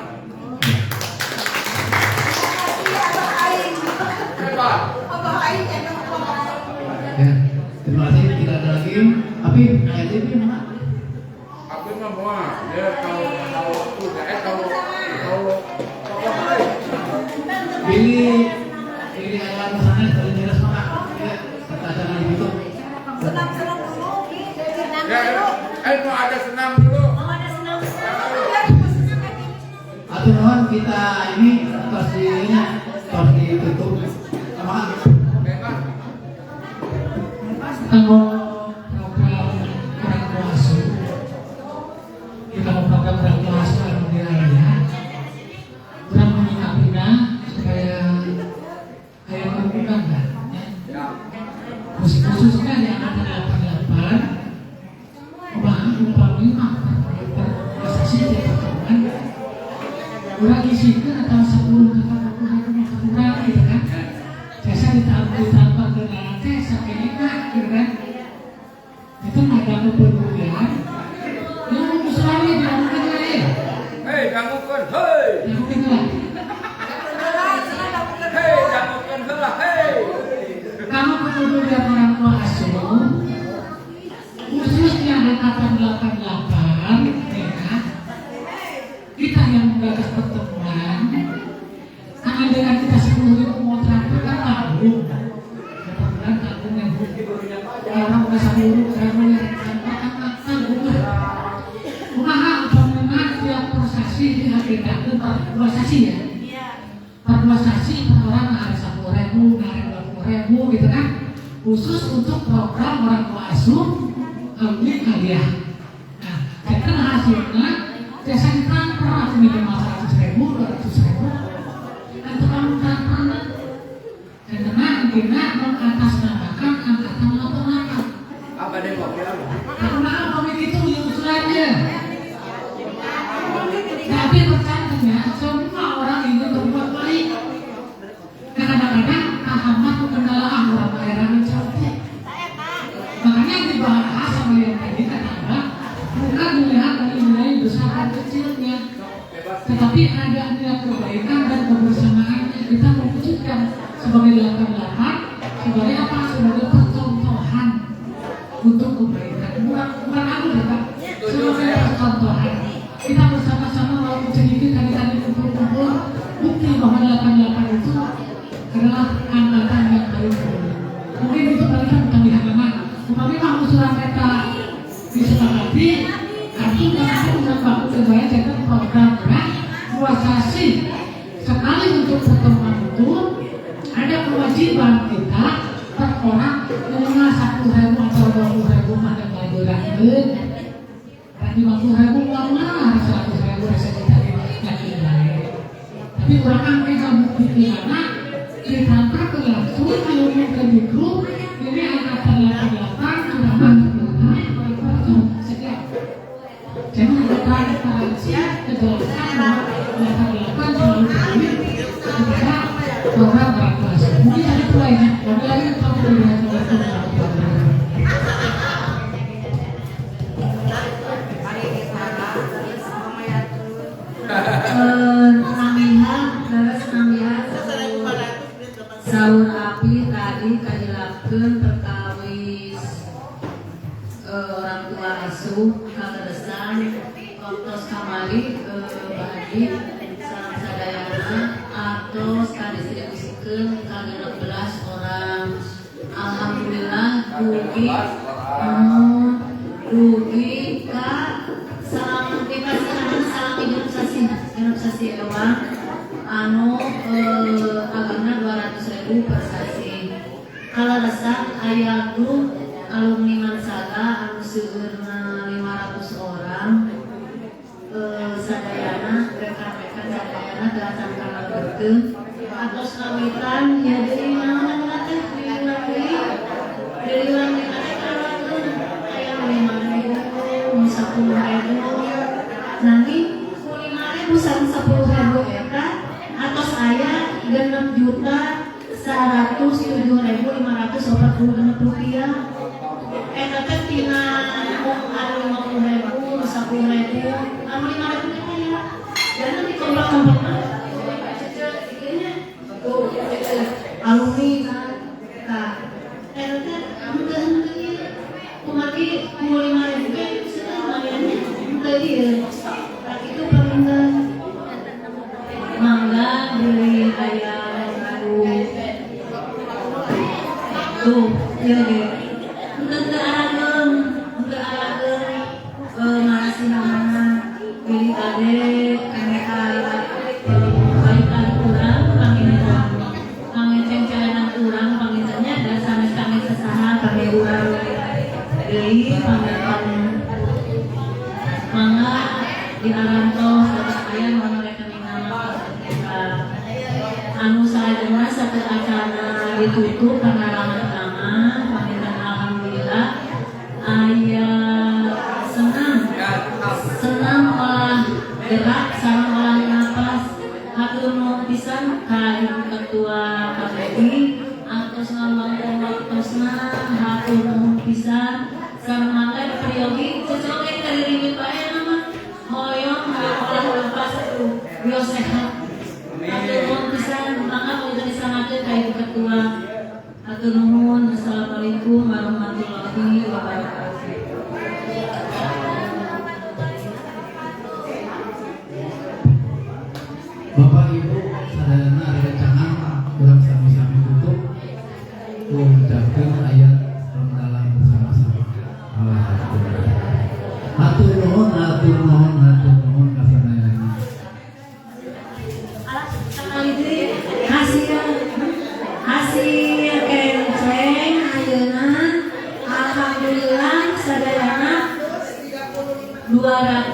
Ya, terima kasih. Tidak ada lagi. Tapi ayat ini mana? Aku mah mau dia tahu Pilih ayat sana dari jelas mana? Ya, kata jangan gitu. Senam-senam dulu. Mau ada senam dulu. Atau mohon kita ini tos ditutup. Sama. Bebas. Kalau program kurang kuasa, kita mau program kurang kuasa alhamdulillah kurang menyikapinya supaya kayak berkurang kan ya. Khususnya yang ada 88 umpamanya prestasi di pertemuan kurang isikan atau 10 kata kurang gitu kan. Jasa ditambah dengan tes ini kan, gitu kan? Itu ada kepedulian. Yang mustahil dilakukan lain. Hei, ganggukan, hei. Dilakukan lain. Hei, ganggukan heula, hei. Kamu kepedulian orang tua asuh, khususnya angkatan 88, ya kan? Kita yang menggagas pertemuan, karena dengan kita 10.000 mau terakhir kan tanggung. Orang merasa buruk karena tanggung lah. Kumaha umpamana tiap prosesi dihadirkan prosesi ya. Prosesi per orang ada 10.000, ada 20.000 gitu kan. Khusus untuk program orang tua asuh hasilnya biasa ditransfer atau minimal 100.000, 200.000 dan tukang transfernya karena intinya mengatasnamakan angkatan 88. Apa deh Pak Biar? Karena apa begitu usulannya? Tapi bercandanya semua orang ingin berbuat baik. Kadang-kadang Ahmad kendala orang daerah mencontek. Makanya dibahas sama yang tadi kata bukan melihat dari nilai besar dan kecilnya, tetapi ada niat kebaikan dan kebersamaan yang kita mewujudkan sebagai 88 sebagai apa? Sebagai percontohan untuk kebaikan. Bukan aku ya Pak, sebagai percontohan. Kita bersama-sama walaupun sedikit kali-kali kumpul-kumpul bukti bahwa 88 itu adalah angkatan yang paling mulia. Mungkin itu kalian bukan di halaman. Tetapi kalau usulan mereka disepakati, artinya aku sudah baku supaya jadi programnya kuasasi sekali untuk pertemuan itu ada kewajiban kita per orang minimal 10.000 atau 20.000 pada pelajaran. Tadi 50.000 uang lah, 100.000 rasa kita yakin baik. Tapi orang kan mereka bukti karena ditangkap ke langsung kalau mereka di grup ini angkatan 88 sudah masuk setiap. Jadi ada transparansi kejelasan bahwa 88 selalu berdiri kepada program kelas. Mungkin ada itu lainnya, tapi lagi kamu berikan sahur api tadi kajilakeun perkawis orang tua asuh kaleresan kontos kamari badi sareng sadayana atos kadistribusikeun ka 16 orang. Alhamdulillah dugi ka salam imunisasi doang anu agakna 200.000 per sasi. Kalau resah aya grup alumni Mansaga anu seueurna 500 orang sadayana rekan-rekan sadayana datang kana berkeun atos kawitan ya deui naon teh deui wangi kareun aya 5.000 10.000 nanti 5.000 sareng 10.000 eta atos aya 6.107.546 rupiah. Eta teh tina anu 50.000, 10.000, anu 5.000 teh ya. Dan di komplek-komplek alumni ka eta teh henteu kumaki 5.000 teh lumayan henteu ieu. Itu permintaan mangga beli ayam baru tuh ya deh untuk arageun masih namanya pilih kade aneka baikan kurang panginten cecelan kurang pangintennya ada sanes sesaha kami urang deui pangaran mangga di arantos aya mana rekening nama anu saejeuna satu acara ditutup karena ramah tamah panginten alhamdulillah aya senam olah gerak sareng olah napas hatur nuhun pisan ka Ibu Ketua KPI atos ngaluangkeun waktosna hatur nuhun pisan sareng mangga priyogi cocok dari rimit bae nama hoyong olah napas biar sehat. Hatur nuhun pisan mangga kudu disangakeun ka Ibu Ketua. Hatur nuhun. Assalamualaikum warahmatullahi wabarakatuh. Bapak Ibu sadayana recangan urang sami-sami tutup ucapkeun ayat dalam bersama-sama. Alhamdulillah. Hatur nuhun ka sadayana. Hasil kenceng ayeuna alhamdulillah sadayana 200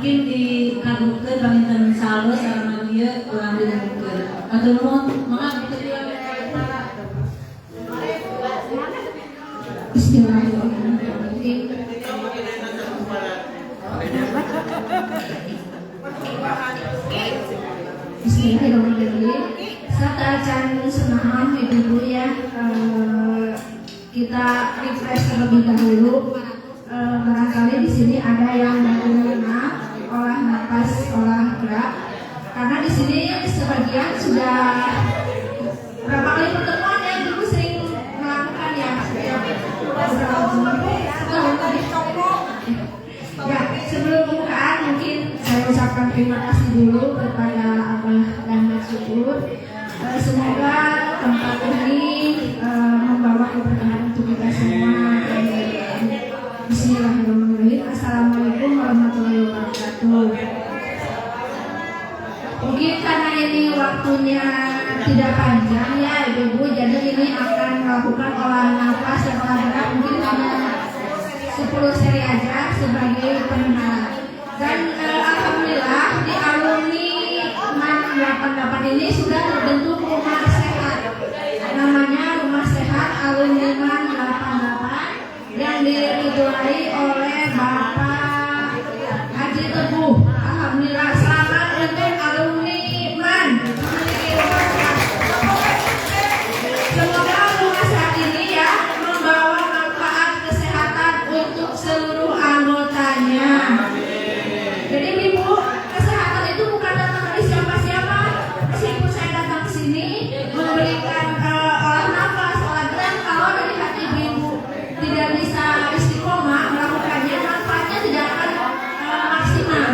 mungkin dikabulkan panginten saldo sareng ieu urang dilungkeun. Atur nuhun, maaf itu dia. Bismillahirrahmanirrahim. Bismillahirrahmanirrahim. Serta acan senaham ibu-ibu ya, kita refresh terlebih dahulu. Barangkali di sini ada yang menerima olah napas, olah gerak. Karena di sini sebagian sudah berapa kali pertemuan yang dulu sering melakukan ya setiap setahun tadi. Ya, sebelum pembukaan mungkin saya ucapkan terima kasih dulu kepada Allah dan Mas Syukur. Semoga tempat ini membawa keberkahan untuk kita semua. Bismillahirrahmanirrahim. Assalamualaikum warahmatullahi wabarakatuh. Mungkin karena ini waktunya tidak panjang ya ibu-ibu, jadi ini akan melakukan olah nafas dan olah gerak mungkin hanya 10 seri aja sebagai pengenalan. Dan alhamdulillah di alumni MAN 88 ini sudah terbentuk rumah sehat. Namanya Rumah Sehat Alumni MAN 88 yang diketuai oleh Bapak Haji Teguh. Alhamdulillah, selamat untuk alumni MAN. Semoga rumah sehat ini ya membawa manfaat kesehatan untuk seluruh anggotanya. Jadi ibu, kesehatan itu bukan datang dari siapa-siapa. Meskipun saya datang ke sini memberikan olah nafas, olah gerak, kalau dari hati ibu tidak bisa istiqomah melakukannya, manfaatnya tidak akan maksimal.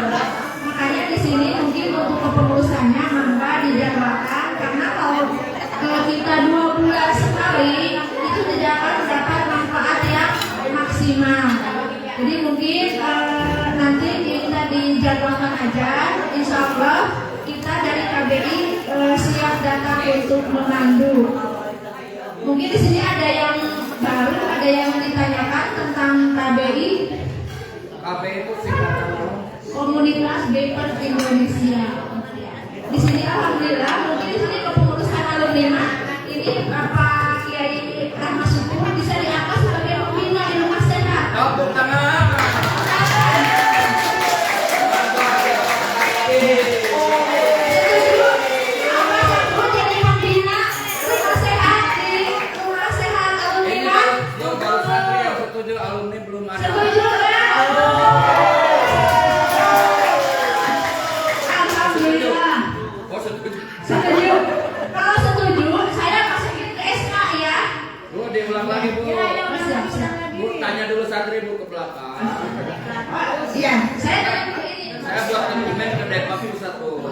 Makanya di sini mungkin untuk kepengurusannya mangga dijadwalkan, karena kalau kita 2 bulan sekali itu tidak akan mendapat manfaat yang maksimal. Jadi mungkin nanti kita dijadwalkan aja, insya Allah kita dari KBI siap datang untuk memandu. Mungkin di sini ada yang baru, ada yang ditanyakan tentang KBI. KBI itu singkatan Komunitas Baper Indonesia. Di sini alhamdulillah mungkin di sini kepengurusan alumni ini Bapak Kiai Rahmat Syukur bisa diangkat sebagai pembina di rumah sehat. tepuk tangan. Setuju? Apa Syukur jadi pembina rumah sehat di rumah sehat alumni? Ini baru santri yang setuju, alumni belum ada. Setuju ya? Alhamdulillah. Oh setuju. Setuju. Kalau setuju, saya masukin ke SK ya. Bu diulang lagi bu. Siap, siap. Bu tanya dulu santri bu ke belakang. Iya, saya tanya dulu ini. Saya buat dokumen ke Depak Pusat bu.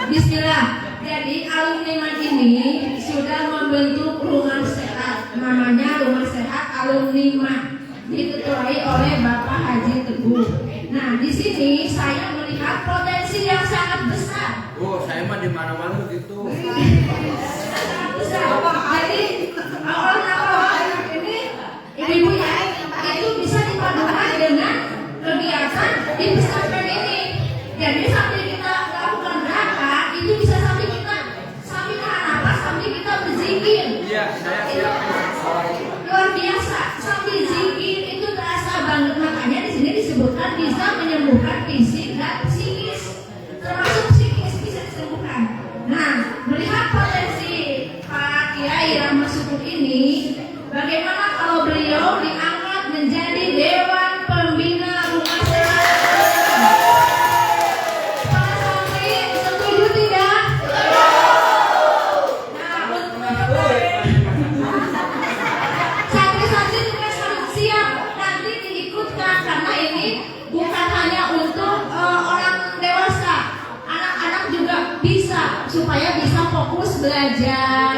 Bismillah. Jadi alumni MAN ini sudah membentuk rumah sehat, namanya Rumah Sehat Alumni MAN, diketuai oleh Bapak Haji Teguh. Nah, di sini saya melihat potensi yang sangat besar. Bu saya mah di mana-mana begitu. Sangat besar. Jadi awal-awal ini ibu ya itu bisa dipadukan dengan kegiatan di pesantren ini. Jadi sambil kita melakukan gerakan itu bisa sambil nahan napas, sambil kita berzikir. Iya saya siap. Luar biasa, sambil zikir itu terasa banget. Makanya di sini disebutkan bisa menyembuhkan fisik dan psikis, termasuk psikis bisa disembuhkan. Nah, melihat potensi Pak Kiai Rahmat Syukur ini, bagaimana kalau beliau diangkat menjadi Dewan Pembina Rumah Sehat? Para santri setuju tidak? Nah, santri-santri juga harus siap nanti diikutkan, karena ini bukan hanya untuk orang dewasa, anak-anak juga bisa, supaya bisa fokus belajar.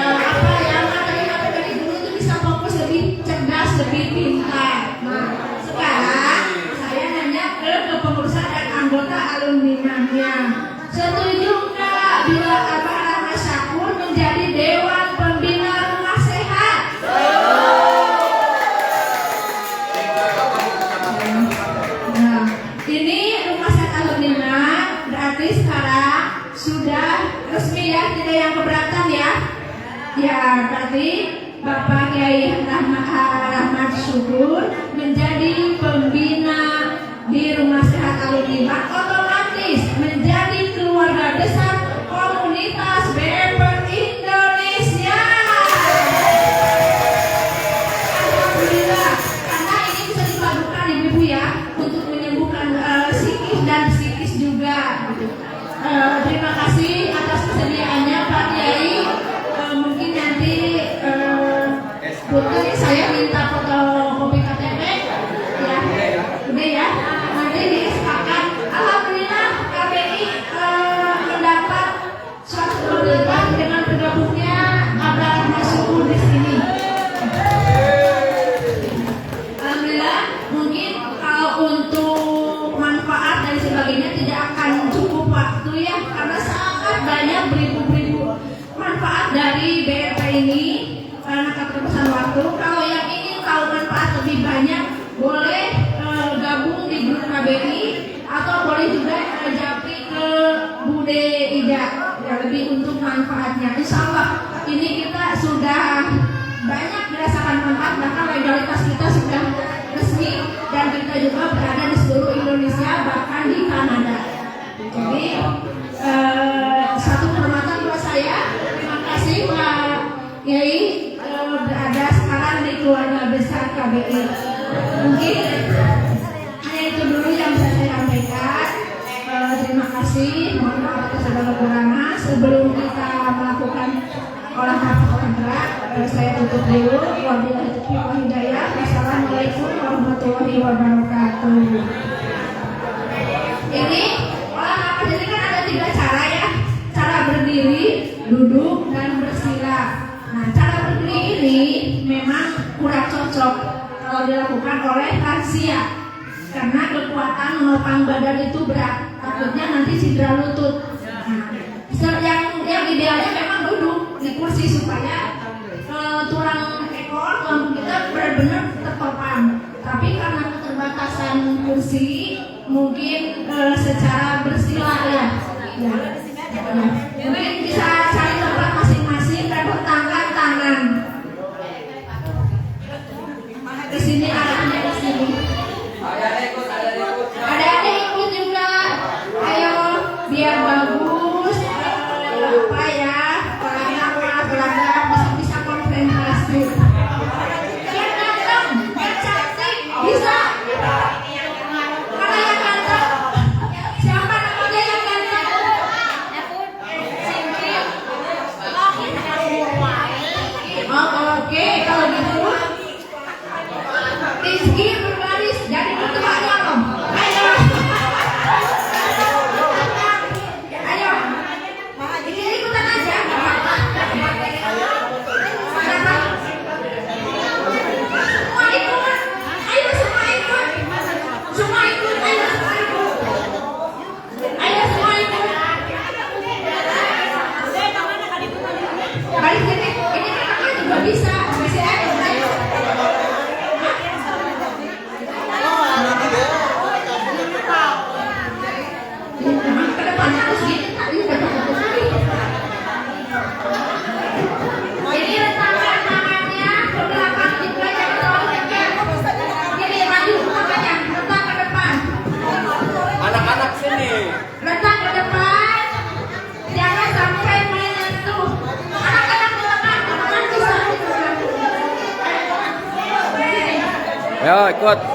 Apa ya, materi-materi dari dulu itu bisa fokus lebih cerdas, lebih pintar. Nah, sekarang saya nanya ke kepengurusan dan anggota alumni MAN-nya, setuju nggak bila Abah Rahmat Syukur menjadi Dewan Pembina Rumah Sehat? Bapak ya, tidak yang keberatan ya. Ya, berarti Bapak Kiai Rahmat Syukur menjadi pembina di Rumah Sehat Alumni Bak, otomatis menjadi keluarga besar komunitas BEPER Indonesia. Alhamdulillah, karena ini bisa dipadukan ibu ya untuk menyembuhkan psikis dan psikis juga. Terima kasih atas kesediaannya Pak Kiai. Mungkin nanti Putri saya minta fotokopi KTP ya, udah ya. Nanti disepakat. Alhamdulillah KBI mendapat suatu keberuntungan dengan bergabungnya Abah Syukur di sini. Alhamdulillah, mungkin kalau untuk manfaat dan sebagainya tidak akan cukup waktu ya, karena sangat banyak beribu-ribu manfaat dari BRP ini. Karena keterbatasan waktu, kalau yang ingin tahu manfaat lebih banyak boleh gabung di grup KBI atau boleh juga japri ke Bude Ida ya, lebih untuk manfaatnya. Insya Allah ini kita sudah banyak dirasakan manfaat, bahkan legalitas kita sudah resmi dan kita juga berada di seluruh Indonesia, bahkan di Kanada. Jadi satu kehormatan buat saya. Terima kasih Pak Kiai berada sekarang di keluarga besar KBI. Mungkin hanya itu dulu yang bisa saya sampaikan. Terima kasih, mohon maaf atas segala kekurangan. Sebelum kita melakukan olah gerak, saya tutup dulu. Wabillahi taufiq wal hidayah. Wassalamualaikum warahmatullahi wabarakatuh. Ini olah nafas ini kan ada 3 cara ya. Cara berdiri, duduk, dan bersila. Nah, cara berdiri ini memang kurang cocok kalau dilakukan oleh lansia karena kekuatan menopang badan itu berat, takutnya nanti cedera lutut. Nah, yang idealnya memang duduk di kursi supaya tulang ekor, tulang kita benar-benar tertopang. Tapi karena keterbatasan kursi, mungkin secara bersila ya. Mungkin bisa cari tempat masing-masing dan bertangga tangan. Ke sini arahnya ke sini. Ada ikut juga. Ayo biar bagus. Apa ya? Pelanggan bisa konsentrasi. Yang ganteng, yang cantik bisa. Mana yang ganteng? Siapa namanya yang ganteng? Oke, kalau gitu Rizky berbaris jadi ketuanya loh. Ayo, ikutan aja. Semua ikut. Ayo semua ikut. Semua ikut. Ayo semua ikut. Ayo semua ikut. Baris ini kakak juga bisa. Masih ada. Ke depannya harus gini, tadi udah bagus sekali. Ini letakkan tangannya ke belakang juga, jangan terlalu dekat. Jadi maju tangannya, letak ke depan. Anak-anak sini. Letak ke depan, jangan sampai menyentuh. Anak-anak di depan, teman-teman bisa. Ayo ikut.